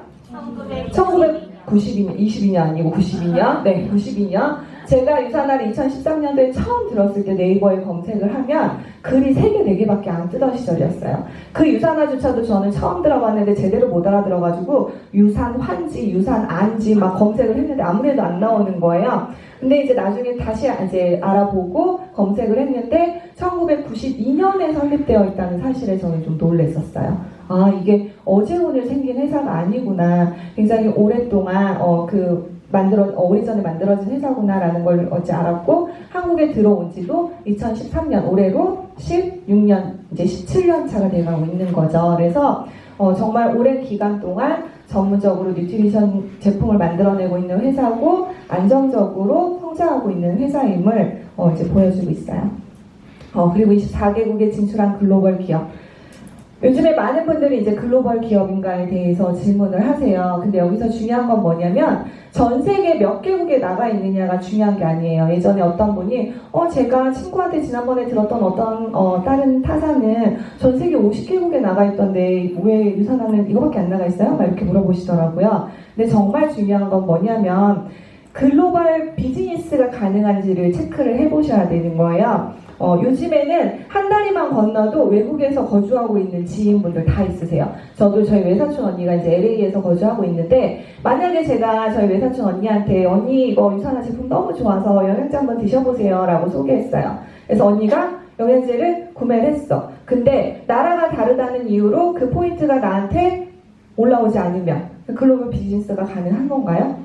1992년, 22년 아니고 92년? 네, 92년. 제가 유산화를 2013년도에 처음 들었을 때 네이버에 검색을 하면 글이 3개, 4개밖에 안 뜨던 시절이었어요. 그 유산화조차도 저는 처음 들어봤는데 제대로 못 알아들어가지고 유산환지, 유산안지 막 검색을 했는데 아무래도 안 나오는 거예요. 근데 이제 나중에 다시 이제 알아보고 검색을 했는데 1992년에 설립되어 있다는 사실에 저는 좀 놀랐었어요. 아, 이게 어제 오늘 생긴 회사가 아니구나. 굉장히 오랫동안 오래전에 만들어진 회사구나라는 걸 어제 알았고, 한국에 들어온 지도 2013년, 올해로 16년, 이제 17년 차가 돼가고 있는 거죠. 그래서 정말 오랜 기간 동안 전문적으로 뉴트리션 제품을 만들어내고 있는 회사고, 안정적으로 성장하고 있는 회사임을 이제 보여주고 있어요. 그리고 24개국에 진출한 글로벌 기업. 요즘에 많은 분들이 이제 글로벌 기업인가에 대해서 질문을 하세요. 근데 여기서 중요한 건 뭐냐면 전 세계 몇 개국에 나가 있느냐가 중요한 게 아니에요. 예전에 어떤 분이 제가 친구한테 지난번에 들었던 어떤 다른 타사는 전 세계 50개국에 나가 있던데 왜 유산하는 이거밖에 안 나가 있어요? 막 이렇게 물어보시더라고요. 근데 정말 중요한 건 뭐냐면 글로벌 비즈니스가 가능한지를 체크를 해보셔야 되는 거예요. 요즘에는 한 다리만 건너도 외국에서 거주하고 있는 지인분들 다 있으세요. 저도 저희 외사촌 언니가 이제 LA에서 거주하고 있는데, 만약에 제가 저희 외사촌 언니한테 언니 이거 유산화 제품 너무 좋아서 영양제 한번 드셔보세요 라고 소개했어요. 그래서 언니가 영양제를 구매를 했어. 근데 나라가 다르다는 이유로 그 포인트가 나한테 올라오지 않으면 글로벌 비즈니스가 가능한 건가요?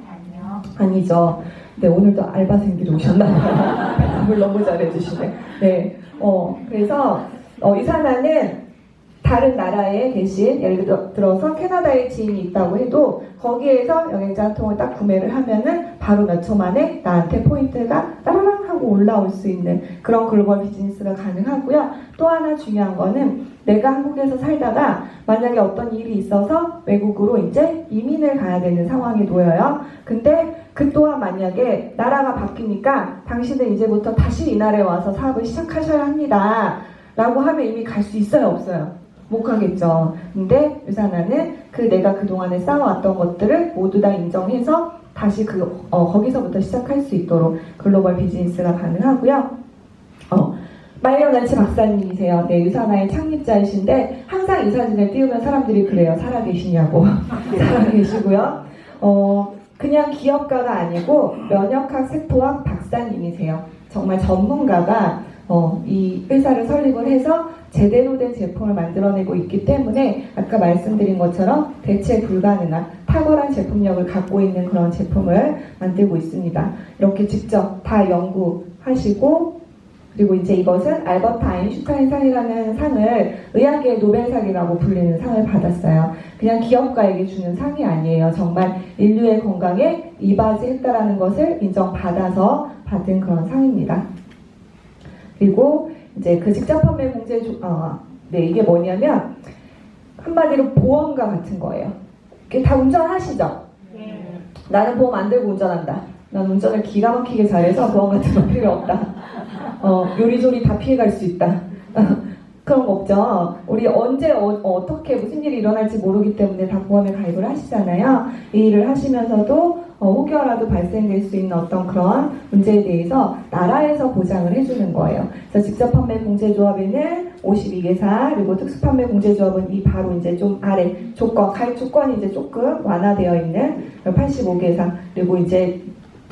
아니죠. 네, 오늘도 알바생들이 오셨나봐요. 답을 너무 잘해주시네. 네. 그래서, 유산화는 다른 나라에 계신, 예를 들어서 캐나다에 지인이 있다고 해도, 거기에서 영양제 한 통을 딱 구매를 하면은 바로 몇 초 만에 나한테 포인트가 따라랑 하고 올라올 수 있는 그런 글로벌 비즈니스가 가능하고요. 또 하나 중요한 거는 내가 한국에서 살다가 만약에 어떤 일이 있어서 외국으로 이제 이민을 가야 되는 상황에 놓여요. 근데 그 또한 만약에 나라가 바뀌니까 당신은 이제부터 다시 이 나라에 와서 사업을 시작하셔야 합니다 라고 하면 이미 갈 수 있어요, 없어요? 못 가겠죠. 근데 유산화는 내가 그동안에 쌓아왔던 것들을 모두 다 인정해서 다시 거기서부터 시작할 수 있도록 글로벌 비즈니스가 가능하고요. 마이어난치 박사님이세요. 네, 유산화의 창립자이신데 항상 이 사진을 띄우면 사람들이 그래요. 살아계시냐고. 살아계시고요. 그냥 기업가가 아니고 면역학 세포학 박사님이세요. 정말 전문가가 이 회사를 설립을 해서 제대로 된 제품을 만들어내고 있기 때문에 아까 말씀드린 것처럼 대체 불가능한 탁월한 제품력을 갖고 있는 그런 제품을 만들고 있습니다. 이렇게 직접 다 연구하시고, 그리고 이제 이것은 알버트 아인슈타인상이라는 상을 의학계의 노벨상이라고 불리는 상을 받았어요. 그냥 기업가에게 주는 상이 아니에요. 정말 인류의 건강에 이바지했다라는 것을 인정받아서 받은 그런 상입니다. 그리고 이제 그 직접 판매 공제 이게 뭐냐면 한마디로 보험과 같은 거예요. 이게 다 운전하시죠? 나는 보험 안 들고 운전한다. 난 운전을 기가 막히게 잘해서 보험 같은 거 필요 없다. 요리조리 다 피해갈 수 있다. 그런 거 없죠. 우리 언제 어떻게 무슨 일이 일어날지 모르기 때문에 다 보험에 가입을 하시잖아요. 이 일을 하시면서도 혹여라도 발생될 수 있는 어떤 그런 문제에 대해서 나라에서 보장을 해주는 거예요. 그래서 직접 판매 공제조합에는 52개사, 그리고 특수 판매 공제조합은 이 바로 이제 좀 아래 가입 조건이 이제 조금 완화되어 있는 85개사, 그리고 이제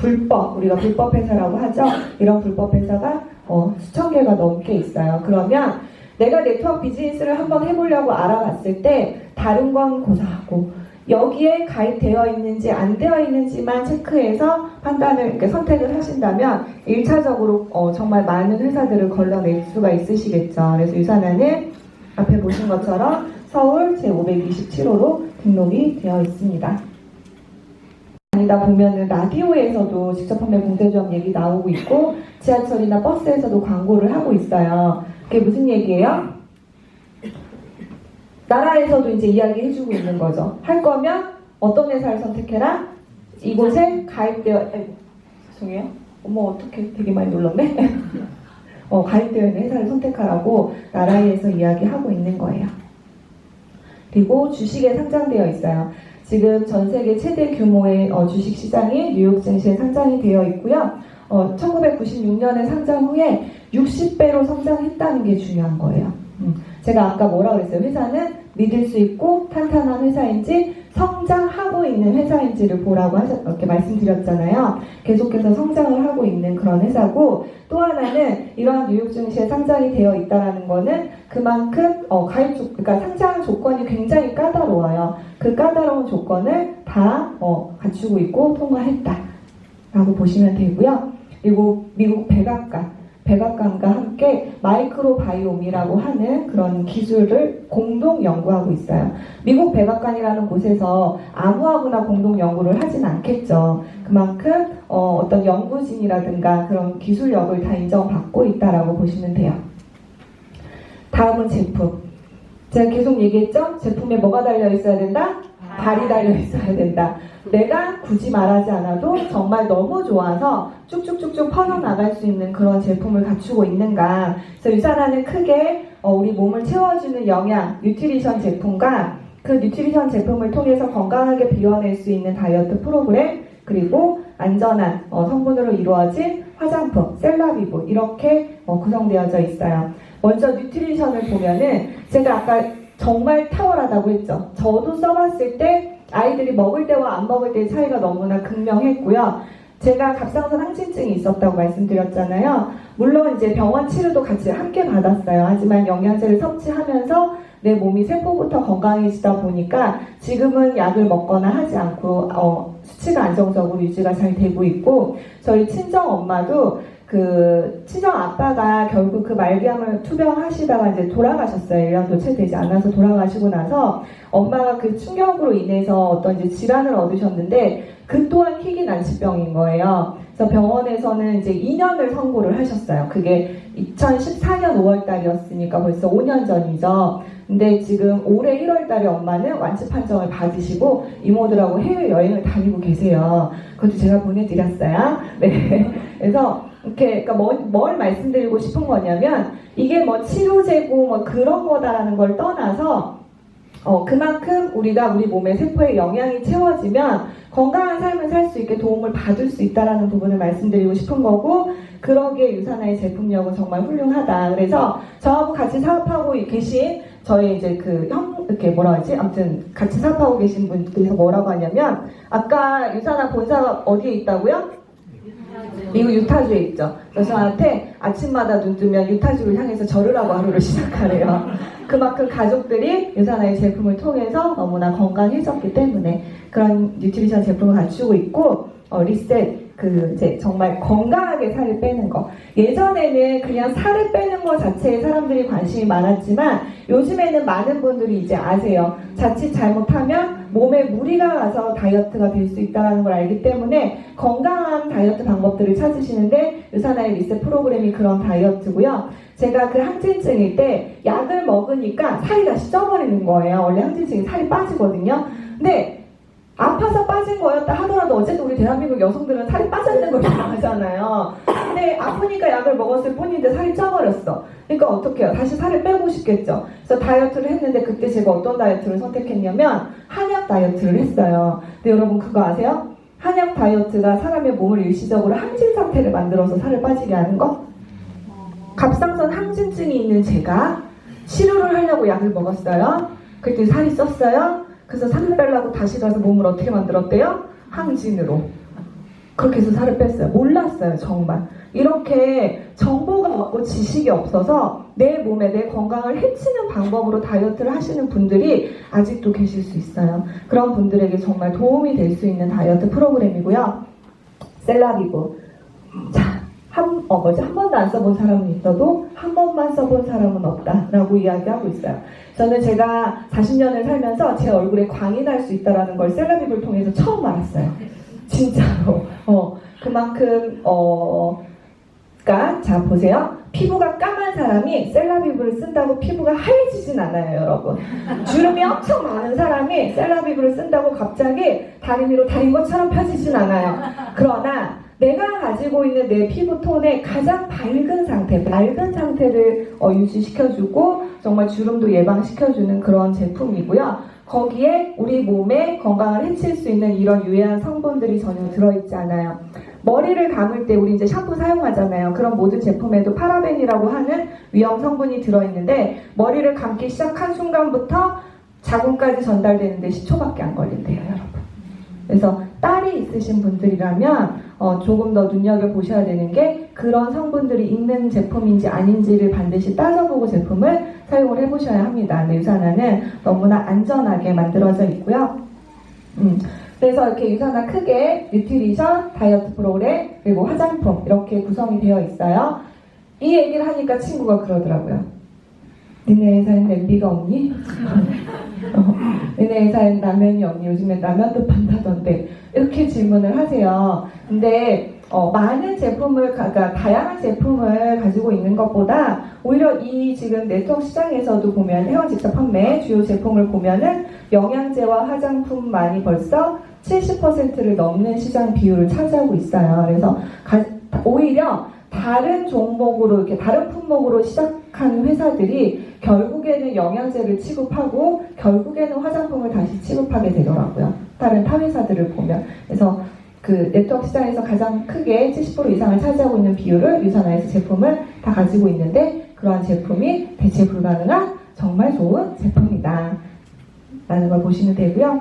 우리가 불법 회사라고 하죠. 이런 불법 회사가 수천 개가 넘게 있어요. 그러면 내가 네트워크 비즈니스를 한번 해보려고 알아봤을 때 다른 건 고사하고 여기에 가입되어 있는지 안 되어 있는지만 체크해서 선택을 하신다면 1차적으로 정말 많은 회사들을 걸러낼 수가 있으시겠죠. 그래서 유산화는 앞에 보신 것처럼 서울 제527호로 등록이 되어 있습니다. 다니다 보면은 라디오에서도 직접 판매 공제조합 얘기 나오고 있고 지하철이나 버스에서도 광고를 하고 있어요. 그게 무슨 얘기예요? 나라에서도 이제 이야기해주고 있는 거죠. 할 거면 어떤 회사를 선택해라? 이곳에 가입되어, 죄송해요. 어머, 어떻게 되게 많이 눌렀네? 가입되어 있는 회사를 선택하라고 나라에서 이야기하고 있는 거예요. 그리고 주식에 상장되어 있어요. 지금 전 세계 최대 규모의 주식 시장이 뉴욕 증시에 상장이 되어 있고요. 1996년에 상장 후에 60배로 성장했다는 게 중요한 거예요. 제가 아까 뭐라고 그랬어요? 회사는 믿을 수 있고 탄탄한 회사인지 성장하고 있는 회사인지를 보라고 이렇게 말씀드렸잖아요. 계속해서 성장을 하고 있는 그런 회사고, 또 하나는 이러한 뉴욕 증시에 상장이 되어 있다는 거는 그만큼 그러니까 상장 조건이 굉장히 까다로워요. 그 까다로운 조건을 다 갖추고 있고 통과했다라고 보시면 되고요. 그리고 미국 백악관과 함께 마이크로바이옴이라고 하는 그런 기술을 공동 연구하고 있어요. 미국 백악관이라는 곳에서 아무나 공동 연구를 하진 않겠죠. 그만큼 어떤 연구진이라든가 그런 기술력을 다 인정받고 있다라고 보시면 돼요. 다음은 제품. 제가 계속 얘기했죠? 제품에 뭐가 달려 있어야 된다? 발이 달려 있어야 된다. 내가 굳이 말하지 않아도 정말 너무 좋아서 쭉쭉쭉쭉 퍼져나갈 수 있는 그런 제품을 갖추고 있는가. 그래서 유산화는 크게 우리 몸을 채워주는 영양, 뉴트리션 제품과 그 뉴트리션 제품을 통해서 건강하게 비워낼 수 있는 다이어트 프로그램, 그리고 안전한 성분으로 이루어진 화장품, 셀라비브, 이렇게 구성되어져 있어요. 먼저 뉴트리션을 보면은 제가 아까 정말 탁월하다고 했죠. 저도 써봤을 때 아이들이 먹을 때와 안 먹을 때의 차이가 너무나 극명했고요. 제가 갑상선 항진증이 있었다고 말씀드렸잖아요. 물론 이제 병원 치료도 같이 함께 받았어요. 하지만 영양제를 섭취하면서 내 몸이 세포부터 건강해지다 보니까 지금은 약을 먹거나 하지 않고 수치가 안정적으로 유지가 잘 되고 있고, 저희 친정 엄마도 친정 아빠가 결국 그 말기암을 투병하시다가 이제 돌아가셨어요. 1년도 채 되지 않아서 돌아가시고 나서 엄마가 그 충격으로 인해서 어떤 이제 질환을 얻으셨는데, 그 또한 희귀난치병인 거예요. 그래서 병원에서는 이제 2년을 선고를 하셨어요. 그게 2014년 5월 달이었으니까 벌써 5년 전이죠. 근데 지금 올해 1월 달에 엄마는 완치 판정을 받으시고 이모들하고 해외여행을 다니고 계세요. 그것도 제가 보내드렸어요. 네. 그래서 그러니까 뭘 말씀드리고 싶은 거냐면, 이게 치료제고 그런 거다라는 걸 떠나서 그만큼 우리가 우리 몸의 세포에 영양이 채워지면 건강한 삶을 살 수 있게 도움을 받을 수 있다라는 부분을 말씀드리고 싶은 거고, 그러기에 유산화의 제품력은 정말 훌륭하다. 그래서 저하고 같이 사업하고 계신 저희 이제 이렇게 아무튼 같이 사업하고 계신 분께서 뭐라고 하냐면, 아까 유산화 본사가 어디에 있다고요? 미국 유타주에 있죠. 그래서 저한테 아침마다 눈 뜨면 유타주를 향해서 절을 하고 하루를 시작하래요. 그만큼 가족들이 유산화의 제품을 통해서 너무나 건강해졌기 때문에 그런 뉴트리션 제품을 갖추고 있고, 리셋, 이제 정말 건강하게 살을 빼는 거. 예전에는 그냥 살을 빼는 거 자체에 사람들이 관심이 많았지만, 요즘에는 많은 분들이 이제 아세요. 자칫 잘못하면 몸에 무리가 가서 다이어트가 될 수 있다는 걸 알기 때문에 건강한 다이어트 방법들을 찾으시는데, 유산화의 리셋 프로그램이 그런 다이어트고요. 제가 그 항진증일 때 약을 먹으니까 살이 다시 쪄버리는 거예요. 원래 항진증이 살이 빠지거든요. 근데 아파서 빠진 거였다 하더라도 어쨌든 우리 대한민국 여성들은 살이 빠졌는 걸 좋아하잖아요. 근데 아프니까 약을 먹었을 뿐인데 살이 쪄버렸어. 그러니까 어떻게 해요? 다시 살을 빼고 싶겠죠. 그래서 다이어트를 했는데, 그때 제가 어떤 다이어트를 선택했냐면 한약 다이어트를 했어요. 근데 여러분 그거 아세요? 한약 다이어트가 사람의 몸을 일시적으로 항진 상태를 만들어서 살을 빠지게 하는 거? 갑상선 항진증이 있는 제가 치료를 하려고 약을 먹었어요. 그때 살이 쪘어요. 그래서 살을 빼려고 다시 가서 몸을 어떻게 만들었대요? 항진으로. 그렇게 해서 살을 뺐어요. 몰랐어요, 정말. 이렇게 정보가 없고 지식이 없어서 내 몸에 내 건강을 해치는 방법으로 다이어트를 하시는 분들이 아직도 계실 수 있어요. 그런 분들에게 정말 도움이 될 수 있는 다이어트 프로그램이고요. 셀라비브. 자, 한 번도 안 써본 사람은 있어도 한 번만 써본 사람은 없다라고 이야기하고 있어요. 저는 제가 40년을 살면서 제 얼굴에 광이 날 수 있다는 걸 셀라비브를 통해서 처음 알았어요. 진짜로. 그만큼 그러니까 자, 보세요. 피부가 까만 사람이 셀라비브를 쓴다고 피부가 하얘지진 않아요, 여러분. 주름이 엄청 많은 사람이 셀라비브를 쓴다고 갑자기 다리 위로 다린 것처럼 펴지진 않아요. 그러나 내가 가지고 있는 내 피부 톤의 가장 밝은 상태를 유지시켜주고 정말 주름도 예방시켜주는 그런 제품이고요. 거기에 우리 몸에 건강을 해칠 수 있는 이런 유해한 성분들이 전혀 들어있지 않아요. 머리를 감을 때 우리 이제 샴푸 사용하잖아요. 그런 모든 제품에도 파라벤이라고 하는 위험 성분이 들어있는데 머리를 감기 시작한 순간부터 자궁까지 전달되는데 10초밖에 안 걸린대요, 여러분. 그래서 딸이 있으신 분들이라면 조금 더 눈여겨보셔야 되는 게 그런 성분들이 있는 제품인지 아닌지를 반드시 따져보고 제품을 사용을 해보셔야 합니다. 근데 유산화는 너무나 안전하게 만들어져 있고요. 그래서 이렇게 유산화 크게 뉴트리션, 다이어트 프로그램, 그리고 화장품 이렇게 구성이 되어 있어요. 이 얘기를 하니까 친구가 그러더라고요. 니네 회사엔 냄비가 없니? 니네 회사엔 라면이 없니? 요즘엔 라면도 판다던데 이렇게 질문을 하세요. 근데 많은 제품을, 그러니까 다양한 제품을 가지고 있는 것보다 오히려 이 지금 네트워크 시장에서도 보면 회원 직접 판매 주요 제품을 보면은 영양제와 화장품만이 벌써 70%를 넘는 시장 비율을 차지하고 있어요. 그래서 오히려 다른 종목으로 이렇게 다른 품목으로 시작한 회사들이 결국에는 영양제를 취급하고 결국에는 화장품을 다시 취급하게 되더라고요. 다른 타 회사들을 보면. 그래서 그 네트워크 시장에서 가장 크게 70% 이상을 차지하고 있는 비율을 유산화에서 제품을 다 가지고 있는데 그러한 제품이 대체 불가능한 정말 좋은 제품이다 라는 걸 보시면 되고요.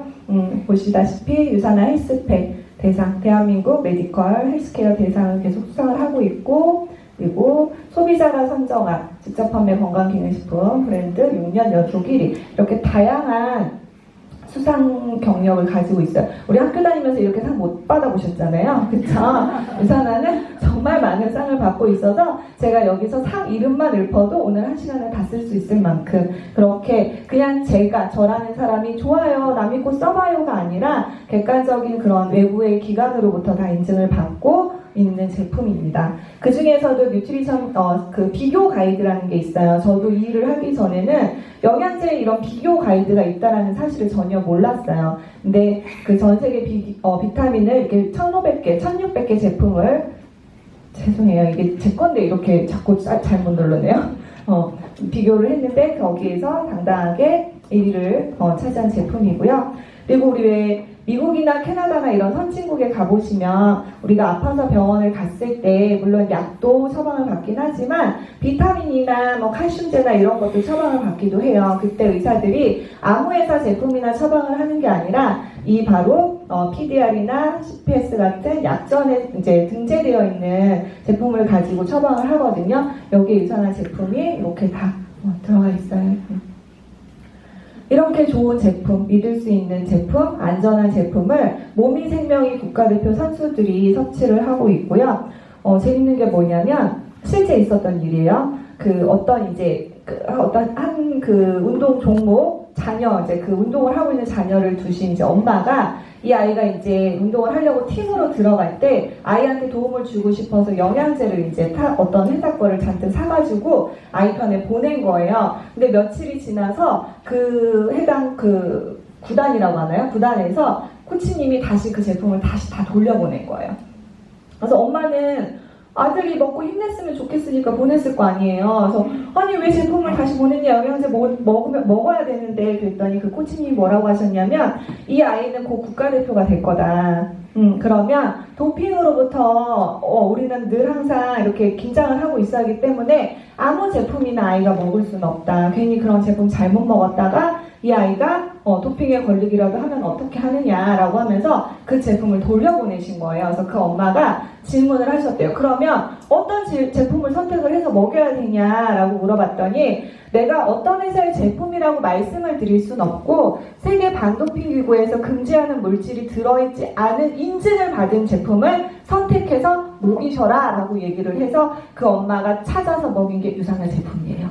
보시다시피 유산화 헬스팩 대상, 대한민국 메디컬 헬스케어 대상을 계속 수상을 하고 있고, 그리고 소비자가 선정한 직접 판매 건강기능식품 브랜드 6년 연속 1위 이렇게 다양한 수상 경력을 가지고 있어요. 우리 학교 다니면서 이렇게 상 못 받아보셨잖아요. 그쵸? 유산화는 정말 많은 상을 받고 있어서 제가 여기서 상 이름만 읊어도 오늘 한 시간을 다 쓸 수 있을 만큼 그렇게 그냥 저라는 사람이 좋아요, 남 믿고 써봐요가 아니라 객관적인 그런 외부의 기관으로부터 다 인증을 받고 있는 제품입니다. 그 중에서도 뉴트리션 그 비교 가이드라는 게 있어요. 저도 이 일을 하기 전에는 영양제 이런 비교 가이드가 있다라는 사실을 전혀 몰랐어요. 근데 그 전 세계 비타민을 이렇게 1,500개, 1,600개 제품을 죄송해요. 이게 제 건데 이렇게 자꾸 잘못 누르네요. 비교를 했는데 거기에서 당당하게 1위를 차지한 제품이고요. 그리고 우리 왜 미국이나 캐나다나 이런 선진국에 가보시면 우리가 아파서 병원을 갔을 때 물론 약도 처방을 받긴 하지만 비타민이나 뭐 칼슘제나 이런 것도 처방을 받기도 해요. 그때 의사들이 아무 회사 제품이나 처방을 하는 게 아니라 이 바로 PDR이나 CPS 같은 약전에 이제 등재되어 있는 제품을 가지고 처방을 하거든요. 여기에 유산화 제품이 이렇게 다 들어가 있어요. 이렇게 좋은 제품, 믿을 수 있는 제품, 안전한 제품을 몸이 생명이 국가대표 선수들이 섭취를 하고 있고요. 재밌는 게 뭐냐면 실제 있었던 일이에요. 어떤 운동 종목 자녀, 이제 그 운동을 하고 있는 자녀를 두신 이제 엄마가 이 아이가 이제 운동을 하려고 팀으로 들어갈 때 아이한테 도움을 주고 싶어서 영양제를 이제 어떤 회사 거를 잔뜩 사가지고 아이 편에 보낸 거예요. 근데 며칠이 지나서 그 해당 그 구단이라고 하나요? 구단에서 코치님이 다시 그 제품을 다시 다 돌려보낸 거예요. 그래서 엄마는 아들이 먹고 힘냈으면 좋겠으니까 보냈을 거 아니에요. 그래서 아니 왜 제품을 다시 보냈냐, 영양제 먹어야 되는데 그랬더니 그 코치님이 뭐라고 하셨냐면 이 아이는 곧 국가대표가 될 거다. 그러면 도핑으로부터 우리는 늘 항상 이렇게 긴장을 하고 있어야 하기 때문에 아무 제품이나 아이가 먹을 수는 없다. 괜히 그런 제품 잘못 먹었다가 이 아이가 도핑에 걸리기라도 하면 어떻게 하느냐라고 하면서 그 제품을 돌려보내신 거예요. 그래서 그 엄마가 질문을 하셨대요. 그러면 어떤 제품을 선택을 해서 먹여야 되냐라고 물어봤더니 내가 어떤 회사의 제품이라고 말씀을 드릴 순 없고 세계 반도핑기구에서 금지하는 물질이 들어있지 않은 인증을 받은 제품을 선택해서 먹이셔라 라고 얘기를 해서 그 엄마가 찾아서 먹인 게 유산화 제품이에요.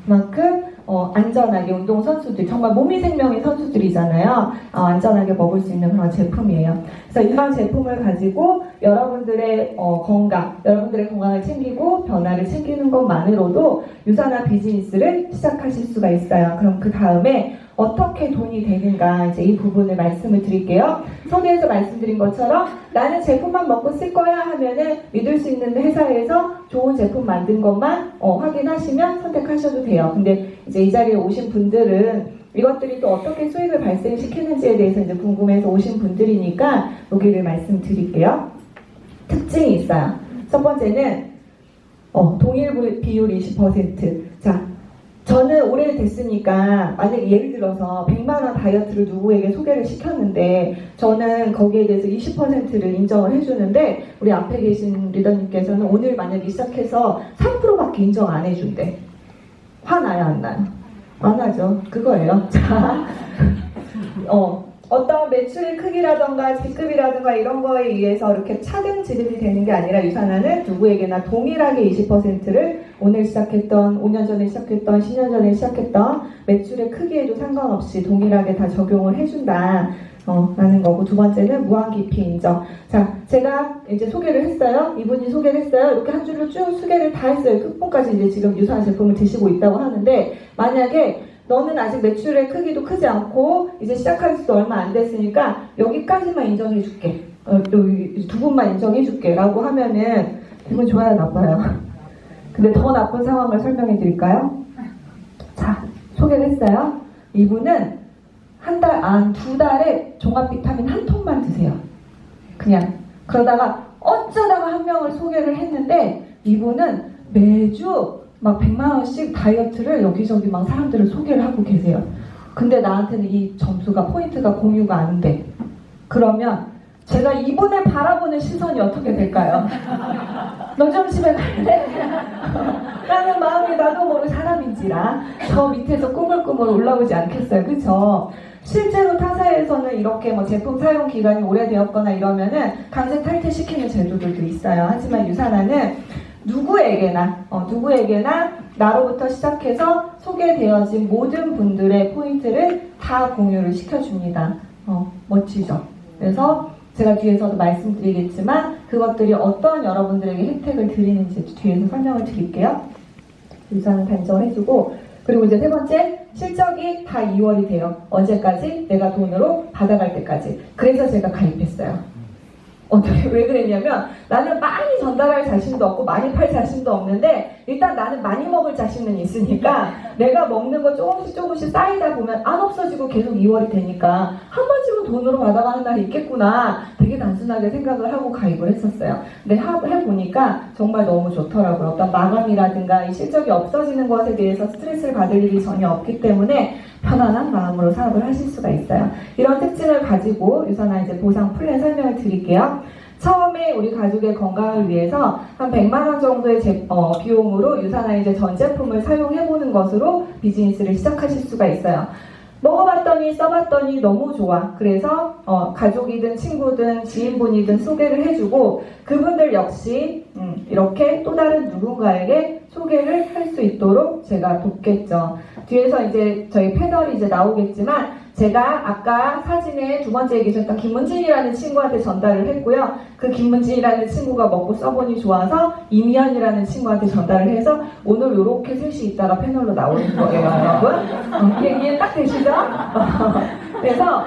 그만큼 안전하게 운동선수들, 정말 몸이 생명인 선수들이잖아요. 안전하게 먹을 수 있는 그런 제품이에요. 그래서 이런 제품을 가지고 여러분들의 여러분들의 건강을 챙기고 변화를 챙기는 것만으로도 유산화 비즈니스를 시작하실 수가 있어요. 그럼 그 다음에 어떻게 돈이 되는가, 이제 이 부분을 말씀을 드릴게요. 서두에서 말씀드린 것처럼 나는 제품만 먹고 쓸 거야 하면은 믿을 수 있는 회사에서 좋은 제품 만든 것만 확인하시면 선택하셔도 돼요. 근데 이제 이 자리에 오신 분들은 이것들이 또 어떻게 수익을 발생시키는지에 대해서 이제 궁금해서 오신 분들이니까 여기를 말씀드릴게요. 특징이 있어요. 첫 번째는 동일 비율 20%. 자, 저는 오래됐으니까 만약에 예를 들어서 100만원 다이어트를 누구에게 소개를 시켰는데 저는 거기에 대해서 20%를 인정을 해주는데 우리 앞에 계신 리더님께서는 오늘 만약에 시작해서 3%밖에 인정 안 해준대. 화나요, 안 나요? 안 하죠. 그거예요. 자, 어떤 매출의 크기라던가 직급이라던가 이런 거에 의해서 이렇게 차등지급이 되는 게 아니라 유산화는 누구에게나 동일하게 20%를 오늘 시작했던, 5년 전에 시작했던, 10년 전에 시작했던 매출의 크기에도 상관없이 동일하게 다 적용을 해준다. 라는 거고, 두 번째는 무한기피 인정. 자, 제가 이제 소개를 했어요. 이분이 소개를 했어요. 이렇게 한 줄로 쭉 소개를 다 했어요. 끝부분까지 이제 지금 유산화 제품을 드시고 있다고 하는데, 만약에 너는 아직 매출의 크기도 크지 않고 이제 시작할 수도 얼마 안 됐으니까 여기까지만 인정해 줄게. 여기 두 분만 인정해 줄게 라고 하면은 기분 좋아요, 나빠요? 근데 더 나쁜 상황을 설명해 드릴까요? 자, 소개를 했어요. 이분은 두 달에 종합 비타민 한 통만 드세요. 그냥. 그러다가 어쩌다가 한 명을 소개를 했는데 이분은 매주 막 100만원씩 다이어트를 여기저기 막 사람들을 소개를 하고 계세요. 근데 나한테는 이 점수가, 포인트가 공유가 안 돼. 그러면 제가 이분을 바라보는 시선이 어떻게 될까요? 너 좀 집에 갈래? 라는 마음이 나도 모르는 사람인지라 저 밑에서 꾸물꾸물 올라오지 않겠어요. 그쵸? 실제로 타사에서는 이렇게 뭐 제품 사용 기간이 오래되었거나 이러면은 강제 탈퇴시키는 제도들도 있어요. 하지만 유산화는 누구에게나 나로부터 시작해서 소개되어진 모든 분들의 포인트를 다 공유를 시켜줍니다. 멋지죠? 그래서 제가 뒤에서도 말씀드리겠지만 그것들이 어떤 여러분들에게 혜택을 드리는지 뒤에서 설명을 드릴게요. 유산을 단정해주고, 그리고 이제 세 번째, 실적이 다 2월이 돼요. 언제까지? 내가 돈으로 받아갈 때까지. 그래서 제가 가입했어요. 왜 그랬냐면 나는 많이 전달할 자신도 없고 많이 팔 자신도 없는데 일단 나는 많이 먹을 자신은 있으니까 내가 먹는 거 조금씩 쌓이다 보면 안 없어지고 계속 2월이 되니까 한 번쯤은 돈으로 받아가는 날이 있겠구나, 되게 단순하게 생각을 하고 가입을 했었어요. 근데 해보니까 정말 너무 좋더라고요. 어떤 마감이라든가 이 실적이 없어지는 것에 대해서 스트레스를 받을 일이 전혀 없기 때문에 편안한 마음으로 사업을 하실 수가 있어요. 이런 특징을 가지고 유산화 이제 보상 플랜 설명을 드릴게요. 처음에 우리 가족의 건강을 위해서 한 100만원 정도의 비용으로 유산화 이제 전 제품을 사용해보는 것으로 비즈니스를 시작하실 수가 있어요. 먹어봤더니 써봤더니 너무 좋아. 그래서 가족이든 친구든 지인분이든 소개를 해주고 그분들 역시 이렇게 또 다른 누군가에게 소개를 할 수 있도록 제가 돕겠죠. 뒤에서 이제 저희 패널이 이제 나오겠지만 제가 아까 사진에 두 번째에 계셨던 김문진이라는 친구한테 전달을 했고요. 그 김문진이라는 친구가 먹고 써보니 좋아서 이미연이라는 친구한테 전달을 해서 오늘 이렇게 셋이 있다가 패널로 나오는 거예요, 여러분. 이해 딱 되시죠? 그래서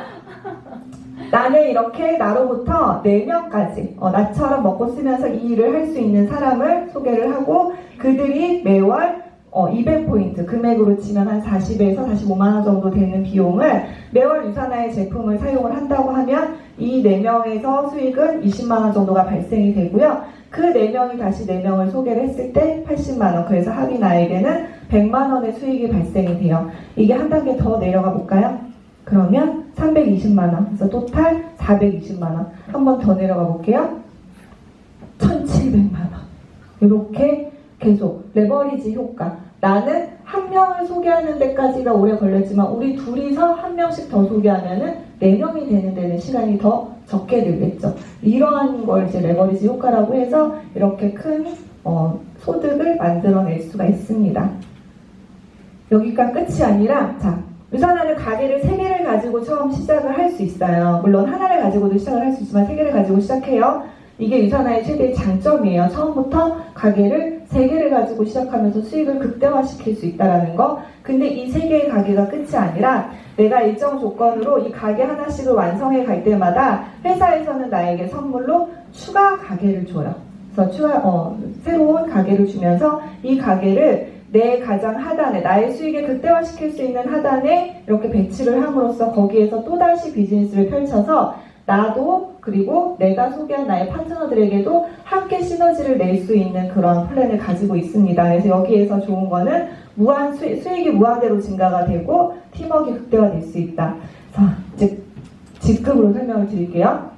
나는 이렇게 나로부터 4명까지 나처럼 먹고 쓰면서 이 일을 할 수 있는 사람을 소개를 하고 그들이 매월 200포인트 금액으로 치면 한 40에서 45만원 정도 되는 비용을 매월 유산화의 제품을 사용을 한다고 하면 이 4명에서 수익은 20만원 정도가 발생이 되고요. 그 4명이 다시 4명을 소개를 했을 때 80만원, 그래서 합이 나에게는 100만원의 수익이 발생이 돼요. 이게 한 단계 더 내려가 볼까요? 그러면 320만원, 그래서 토탈 420만원. 한 번 더 내려가 볼게요. 1700만원. 이렇게 계속 레버리지 효과. 나는 한 명을 소개하는 데까지가 오래 걸렸지만 우리 둘이서 한 명씩 더 소개하면은 4명이 되는 데는 시간이 더 적게 들겠죠. 이러한 걸 이제 레버리지 효과라고 해서 이렇게 큰 소득을 만들어낼 수가 있습니다. 여기가 끝이 아니라, 자, 유산하는 가게를 3개를 가지고 처음 시작을 할 수 있어요. 물론 하나를 가지고도 시작을 할 수 있지만 3개를 가지고 시작해요. 이게 유산화의 최대의 장점이에요. 처음부터 가게를 3개를 가지고 시작하면서 수익을 극대화시킬 수 있다는 거. 근데 이 3개의 가게가 끝이 아니라 내가 일정 조건으로 이 가게 하나씩을 완성해 갈 때마다 회사에서는 나에게 선물로 추가 가게를 줘요. 그래서 새로운 가게를 주면서 이 가게를 내 가장 하단에, 나의 수익을 극대화시킬 수 있는 하단에 이렇게 배치를 함으로써 거기에서 또다시 비즈니스를 펼쳐서 나도 그리고 내가 소개한 나의 파트너들에게도 함께 시너지를 낼 수 있는 그런 플랜을 가지고 있습니다. 그래서 여기에서 좋은 거는 수익이 무한대로 증가가 되고 팀워크가 극대화될 수 있다. 자, 이제 직급으로 설명을 드릴게요.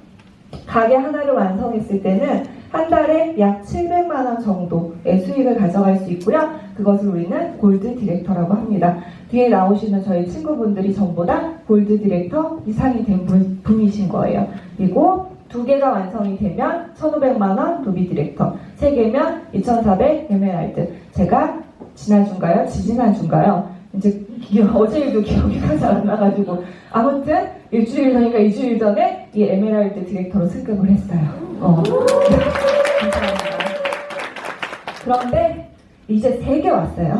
가게 하나를 완성했을 때는 한 달에 약 700만 원 정도의 수익을 가져갈 수 있고요. 그것을 우리는 골드 디렉터라고 합니다. 뒤에 나오시는 저희 친구분들이 전부 다 골드 디렉터 이상이 된 분이신 거예요. 그리고 2개가 완성이 되면 1,500만 원 루비 디렉터, 3개면 2,400 에메랄드. 제가 지난주인가요? 지지난주인가요? 이제 어제 일도 기억이 잘 안 나가지고 아무튼 일주일 전이니까 2주일 전에 이 에메랄드 디렉터로 승급을 했어요. 감사합니다. 그런데 이제 3개 왔어요.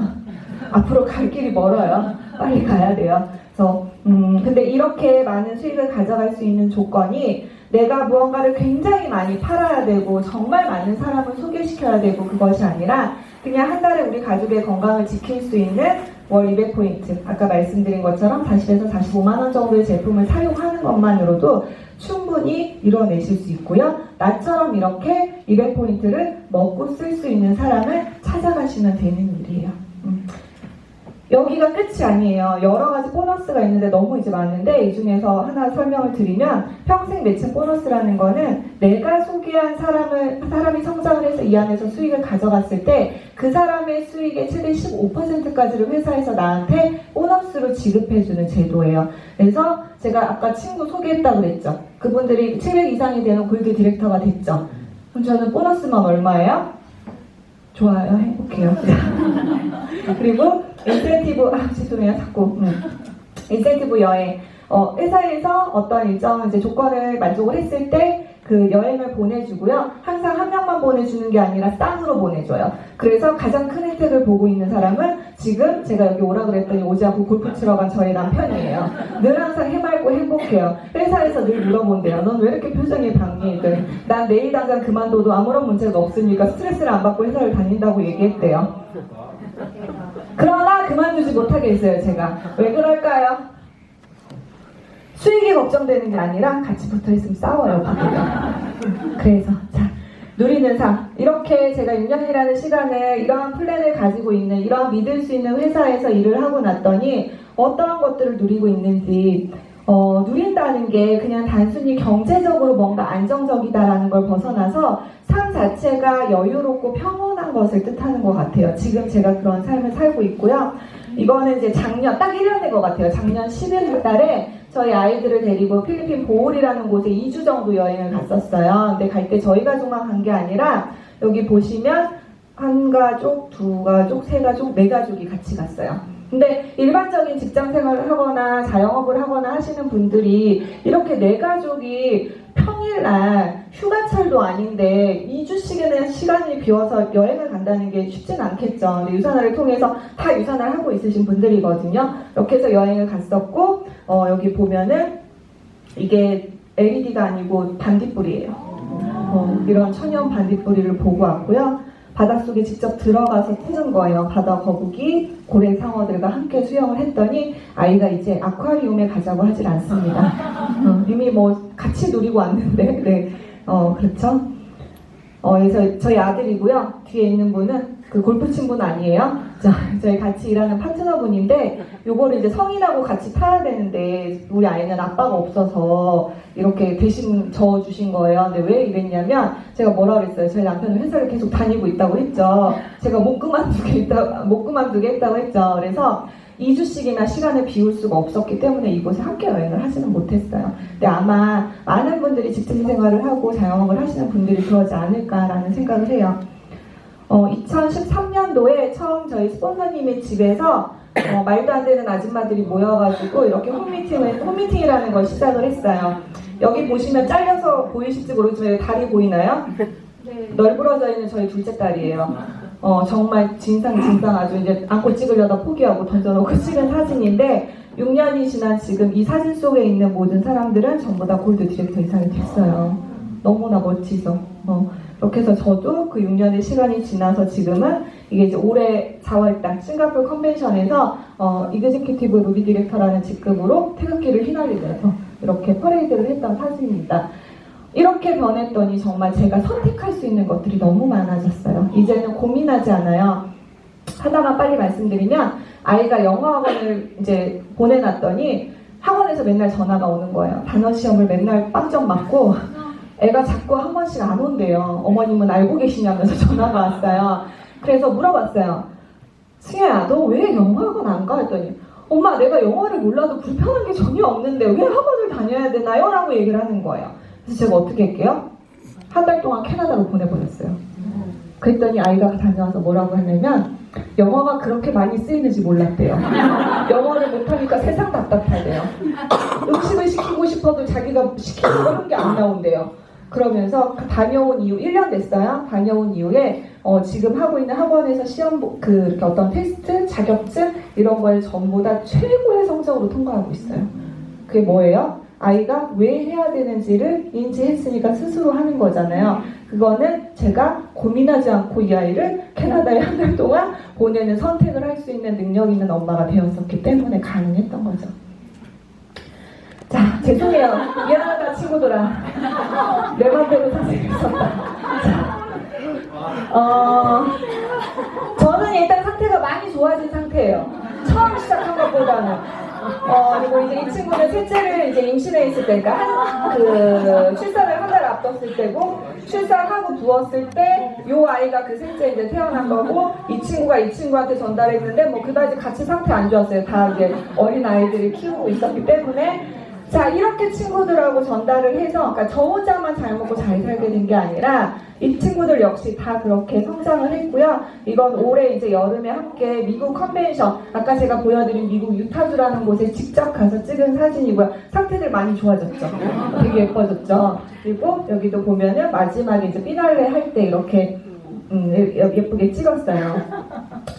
앞으로 갈 길이 멀어요. 빨리 가야 돼요. 그래서 근데 이렇게 많은 수익을 가져갈 수 있는 조건이 내가 무언가를 굉장히 많이 팔아야 되고 정말 많은 사람을 소개시켜야 되고 그것이 아니라 그냥 한 달에 우리 가족의 건강을 지킬 수 있는 월 200포인트, 아까 말씀드린 것처럼 40에서 45만 원 정도의 제품을 사용하는 것만으로도 충분히 이뤄내실 수 있고요. 나처럼 이렇게 200포인트를 먹고 쓸 수 있는 사람을 찾아가시면 되는 일이에요. 여기가 끝이 아니에요. 여러 가지 보너스가 있는데 너무 이제 많은데 이 중에서 하나 설명을 드리면 평생 매칭 보너스라는 거는 내가 소개한 사람이 성장을 해서 이 안에서 수익을 가져갔을 때 그 사람의 수익의 최대 15%까지를 회사에서 나한테 보너스로 지급해주는 제도예요. 그래서 제가 아까 친구 소개했다고 그랬죠. 그분들이 700 이상이 되는 골드 디렉터가 됐죠. 그럼 저는 보너스만 얼마예요? 좋아요. 행복해요. 그리고 인센티브, 죄송해요. 자꾸. 인센티브 여행. 회사에서 어떤 일정 이제 조건을 만족을 했을 때 그 여행을 보내주고요. 항상 한 명만 보내주는 게 아니라 쌍으로 보내줘요. 그래서 가장 큰 혜택을 보고 있는 사람은 지금 제가 여기 오라 그랬더니 오지 않고 골프 치러 간 저희 남편이에요. 늘 항상 해맑고 행복해요. 회사에서 늘 물어본대요. 넌 왜 이렇게 표정이 밝니? 난 내일 당장 그만둬도 아무런 문제가 없으니까 스트레스를 안 받고 회사를 다닌다고 얘기했대요. 그러나 그만두지 못하게 했어요, 제가. 왜 그럴까요? 수익이 걱정되는 게 아니라 같이 붙어있으면 싸워요, 부부가. 그래서 자, 누리는 삶. 이렇게 제가 6년이라는 시간을 이러한 플랜을 가지고 있는, 이러한 믿을 수 있는 회사에서 일을 하고 났더니 어떠한 것들을 누리고 있는지, 누린다는 게 그냥 단순히 경제적으로 뭔가 안정적이다라는 걸 벗어나서 삶 자체가 여유롭고 평온한 것을 뜻하는 것 같아요. 지금 제가 그런 삶을 살고 있고요. 이거는 이제 작년, 딱 1년 된 것 같아요. 작년 11월 달에 저희 아이들을 데리고 필리핀 보홀이라는 곳에 2주 정도 여행을 갔었어요. 근데 갈 때 저희 가족만 간 게 아니라 여기 보시면 한 가족, 두 가족, 세 가족, 네 가족이 같이 갔어요. 근데 일반적인 직장 생활을 하거나 자영업을 하거나 하시는 분들이 이렇게 네 가족이 평일날 휴가철도 아닌데 2주씩이나 시간이 비어서 여행을 간다는 게 쉽진 않겠죠. 근데 유산화를 통해서 다 유산화를 하고 있으신 분들이거든요. 이렇게 해서 여행을 갔었고 여기 보면은 이게 LED가 아니고 반딧불이에요. 이런 천연 반딧불이를 보고 왔고요. 바닷속에 직접 들어가서 찾은 거예요. 바다 거북이, 고래 상어들과 함께 수영을 했더니 아이가 이제 아쿠아리움에 가자고 하질 않습니다. 이미 뭐 같이 누리고 왔는데, 네, 그렇죠. 그래서 저희 아들이고요. 뒤에 있는 분은 그 골프 친 분 아니에요. 자, 저희 같이 일하는 파트너분인데 요거를 이제 성인하고 같이 타야 되는데 우리 아이는 아빠가 없어서 이렇게 대신 저어주신 거예요. 근데 왜 이랬냐면 제가 뭐라 그랬어요. 저희 남편은 회사를 계속 다니고 있다고 했죠. 제가 못 그만두게 했다고 했죠. 그래서 2주씩이나 시간을 비울 수가 없었기 때문에 이곳에 함께 여행을 하지는 못했어요. 근데 아마 많은 분들이 직장 생활을 하고 자영업을 하시는 분들이 그러지 않을까라는 생각을 해요. 2013년도에 처음 저희 스폰서님의 집에서 말도 안 되는 아줌마들이 모여가지고 이렇게 홈미팅이라는 걸 시작을 했어요. 여기 보시면 잘려서 보이실지 모르지만 다리 보이나요? 네. 널브러져 있는 저희 둘째 딸이에요. 정말 진상 아주 이제 안고 찍으려다 포기하고 던져놓고 찍은 사진인데 6년이 지난 지금 이 사진 속에 있는 모든 사람들은 전부 다 골드 디렉터 이상이 됐어요. 너무나 멋지죠. 이렇게 해서 저도 그 6년의 시간이 지나서 지금은 이게 이제 올해 4월달 싱가포르 컨벤션에서 이그제큐티브 무비 디렉터라는 직급으로 태극기를 휘날리면서 이렇게 퍼레이드를 했던 사진입니다. 이렇게 변했더니 정말 제가 선택할 수 있는 것들이 너무 많아졌어요. 이제는 고민하지 않아요. 하나만 빨리 말씀드리면 아이가 영어 학원을 이제 보내놨더니 학원에서 맨날 전화가 오는 거예요. 단어 시험을 맨날 빵점 맞고 애가 자꾸 한 번씩 안 온대요. 어머님은 알고 계시냐면서 전화가 왔어요. 그래서 물어봤어요. 승혜야, 너 왜 영어 학원 안 가? 했더니 엄마, 내가 영어를 몰라도 불편한 게 전혀 없는데 왜 학원을 다녀야 되나요? 라고 얘기를 하는 거예요. 그래서 제가 어떻게 할게요? 한 달 동안 캐나다로 보내버렸어요. 그랬더니 아이가 다녀와서 뭐라고 하냐면 영어가 그렇게 많이 쓰이는지 몰랐대요. 영어를 못하니까 세상 답답하대요. 음식을 시키고 싶어도 자기가 시키는 거 한 게 안 나온대요. 그러면서 다녀온 이후 1년 됐어요. 다녀온 이후에 지금 하고 있는 학원에서 시험 이렇게 어떤 테스트, 자격증 이런 걸 전부 다 최고의 성적으로 통과하고 있어요. 그게 뭐예요? 아이가 왜 해야 되는지를 인지했으니까 스스로 하는 거잖아요. 그거는 제가 고민하지 않고 이 아이를 캐나다에 한 달 동안 보내는 선택을 할 수 있는 능력 있는 엄마가 되었었기 때문에 가능했던 거죠. 자, 죄송해요. 미안하다 친구들아. 내 맘대로 선택했었다. 저는 일단 상태가 많이 좋아진 상태예요. 처음 시작한 것보다는. 그리고 이제 이 친구는 셋째를 이제 임신해 있을 때, 그러니까 출산을 한 달 앞뒀을 때고, 출산하고 부었을 때, 요 아이가 그 셋째 이제 태어난 거고, 이 친구가 이 친구한테 전달했는데, 뭐 그다지 같이 상태 안 좋았어요. 다 이제 어린 아이들을 키우고 있었기 때문에. 자, 이렇게 친구들하고 전달을 해서, 그러니까 저 혼자만 잘 먹고 잘 살게 된 게 아니라, 이 친구들 역시 다 그렇게 성장을 했고요. 이건 올해 이제 여름에 함께 미국 컨벤션, 아까 제가 보여드린 미국 유타주라는 곳에 직접 가서 찍은 사진이고요. 상태들 많이 좋아졌죠. 되게 예뻐졌죠. 그리고 여기도 보면은 마지막에 이제 피날레 할 때 이렇게 예쁘게 찍었어요.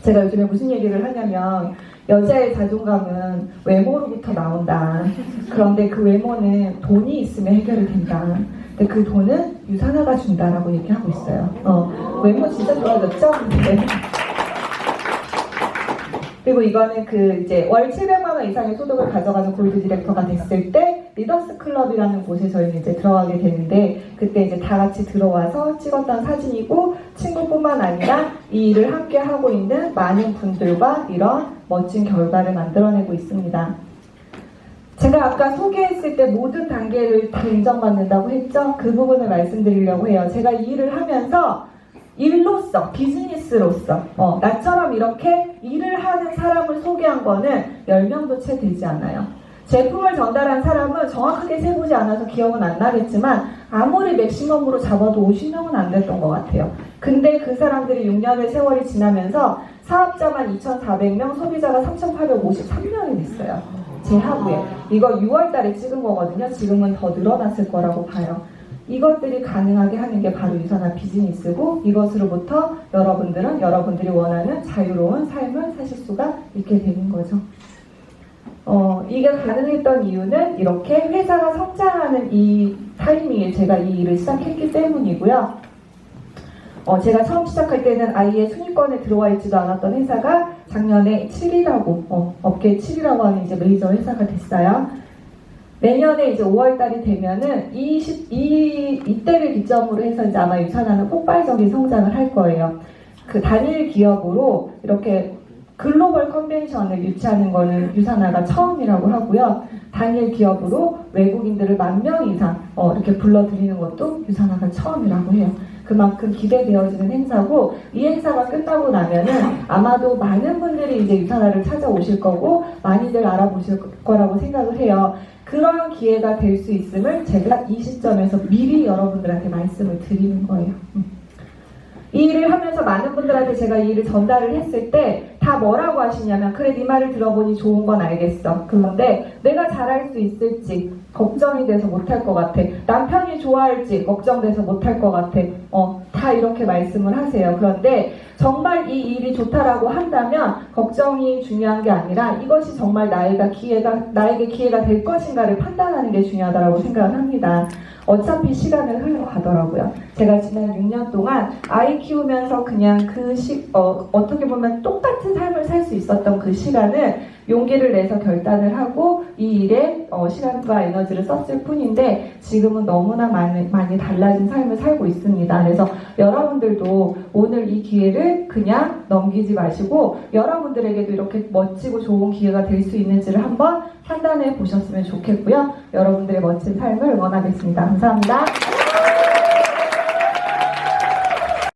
제가 요즘에 무슨 얘기를 하냐면 여자의 자존감은 외모로부터 나온다. 그런데 그 외모는 돈이 있으면 해결이 된다. 근데 그 돈은 유산화가 준다라고 얘기하고 있어요. 외모 진짜 좋아졌죠? 네. 그리고 이거는 이제 월 700만 원 이상의 소득을 가져가는 골드 디렉터가 됐을 때 리더스 클럽이라는 곳에 저희는 이제 들어가게 되는데 그때 이제 다 같이 들어와서 찍었던 사진이고 친구뿐만 아니라 이 일을 함께 하고 있는 많은 분들과 이런 멋진 결과를 만들어내고 있습니다. 제가 아까 소개했을 때 모든 단계를 다 인정받는다고 했죠? 그 부분을 말씀드리려고 해요. 제가 이 일을 하면서 일로서, 비즈니스로서 나처럼 이렇게 일을 하는 사람을 소개한 거는 10명도 채 되지 않아요. 제품을 전달한 사람은 정확하게 세보지 않아서 기억은 안 나겠지만 아무리 맥시멈으로 잡아도 50명은 안 됐던 것 같아요. 근데 그 사람들이 6년의 세월이 지나면서 사업자만 2,400명, 소비자가 3,853명이 됐어요. 제 하부에. 이거 6월 달에 찍은 거거든요. 지금은 더 늘어났을 거라고 봐요. 이것들이 가능하게 하는 게 바로 유산화 비즈니스고 이것으로부터 여러분들은 여러분들이 원하는 자유로운 삶을 사실 수가 있게 되는 거죠. 이게 가능했던 이유는 이렇게 회사가 성장하는 이 타이밍에 제가 이 일을 시작했기 때문이고요. 제가 처음 시작할 때는 아예 순위권에 들어와 있지도 않았던 회사가 작년에 7위라고 업계 7위라고 하는 이제 메이저 회사가 됐어요. 내년에 이제 5월달이 되면은 이때를 기점으로 해서 이제 아마 유산화는 폭발적인 성장을 할 거예요. 그 단일 기업으로 이렇게 글로벌 컨벤션을 유치하는 거는 유산화가 처음이라고 하고요. 단일 기업으로 외국인들을 10,000명 이상 이렇게 불러들이는 것도 유산화가 처음이라고 해요. 그만큼 기대되어지는 행사고 이 행사가 끝나고 나면은 아마도 많은 분들이 이제 유산화를 찾아오실 거고 많이들 알아보실 거라고 생각을 해요. 그런 기회가 될 수 있음을 제가 이 시점에서 미리 여러분들한테 말씀을 드리는 거예요. 이 일을 하면서 많은 분들한테 제가 이 일을 전달을 했을 때 다 뭐라고 하시냐면 그래 네 말을 들어보니 좋은 건 알겠어. 그런데 내가 잘할 수 있을지 걱정이 돼서 못할 것 같아. 남편이 좋아할지 걱정돼서 못할 것 같아. 다 이렇게 말씀을 하세요. 그런데 정말 이 일이 좋다라고 한다면 걱정이 중요한 게 아니라 이것이 정말 나에게 기회가 될 것인가를 판단하는 게 중요하다고 생각을 합니다. 어차피 시간은 흘러가더라고요. 제가 지난 6년 동안 아이 키우면서 그냥 어떻게 보면 똑같은 삶을 살 수 있었던 그 시간을 용기를 내서 결단을 하고 이 일에 시간과 에너지를 썼을 뿐인데 지금은 너무나 많이 달라진 삶을 살고 있습니다. 그래서 여러분들도 오늘 이 기회를 그냥 넘기지 마시고 여러분들에게도 이렇게 멋지고 좋은 기회가 될 수 있는지를 한번 판단해 보셨으면 좋겠고요. 여러분들의 멋진 삶을 응원하겠습니다. 감사합니다.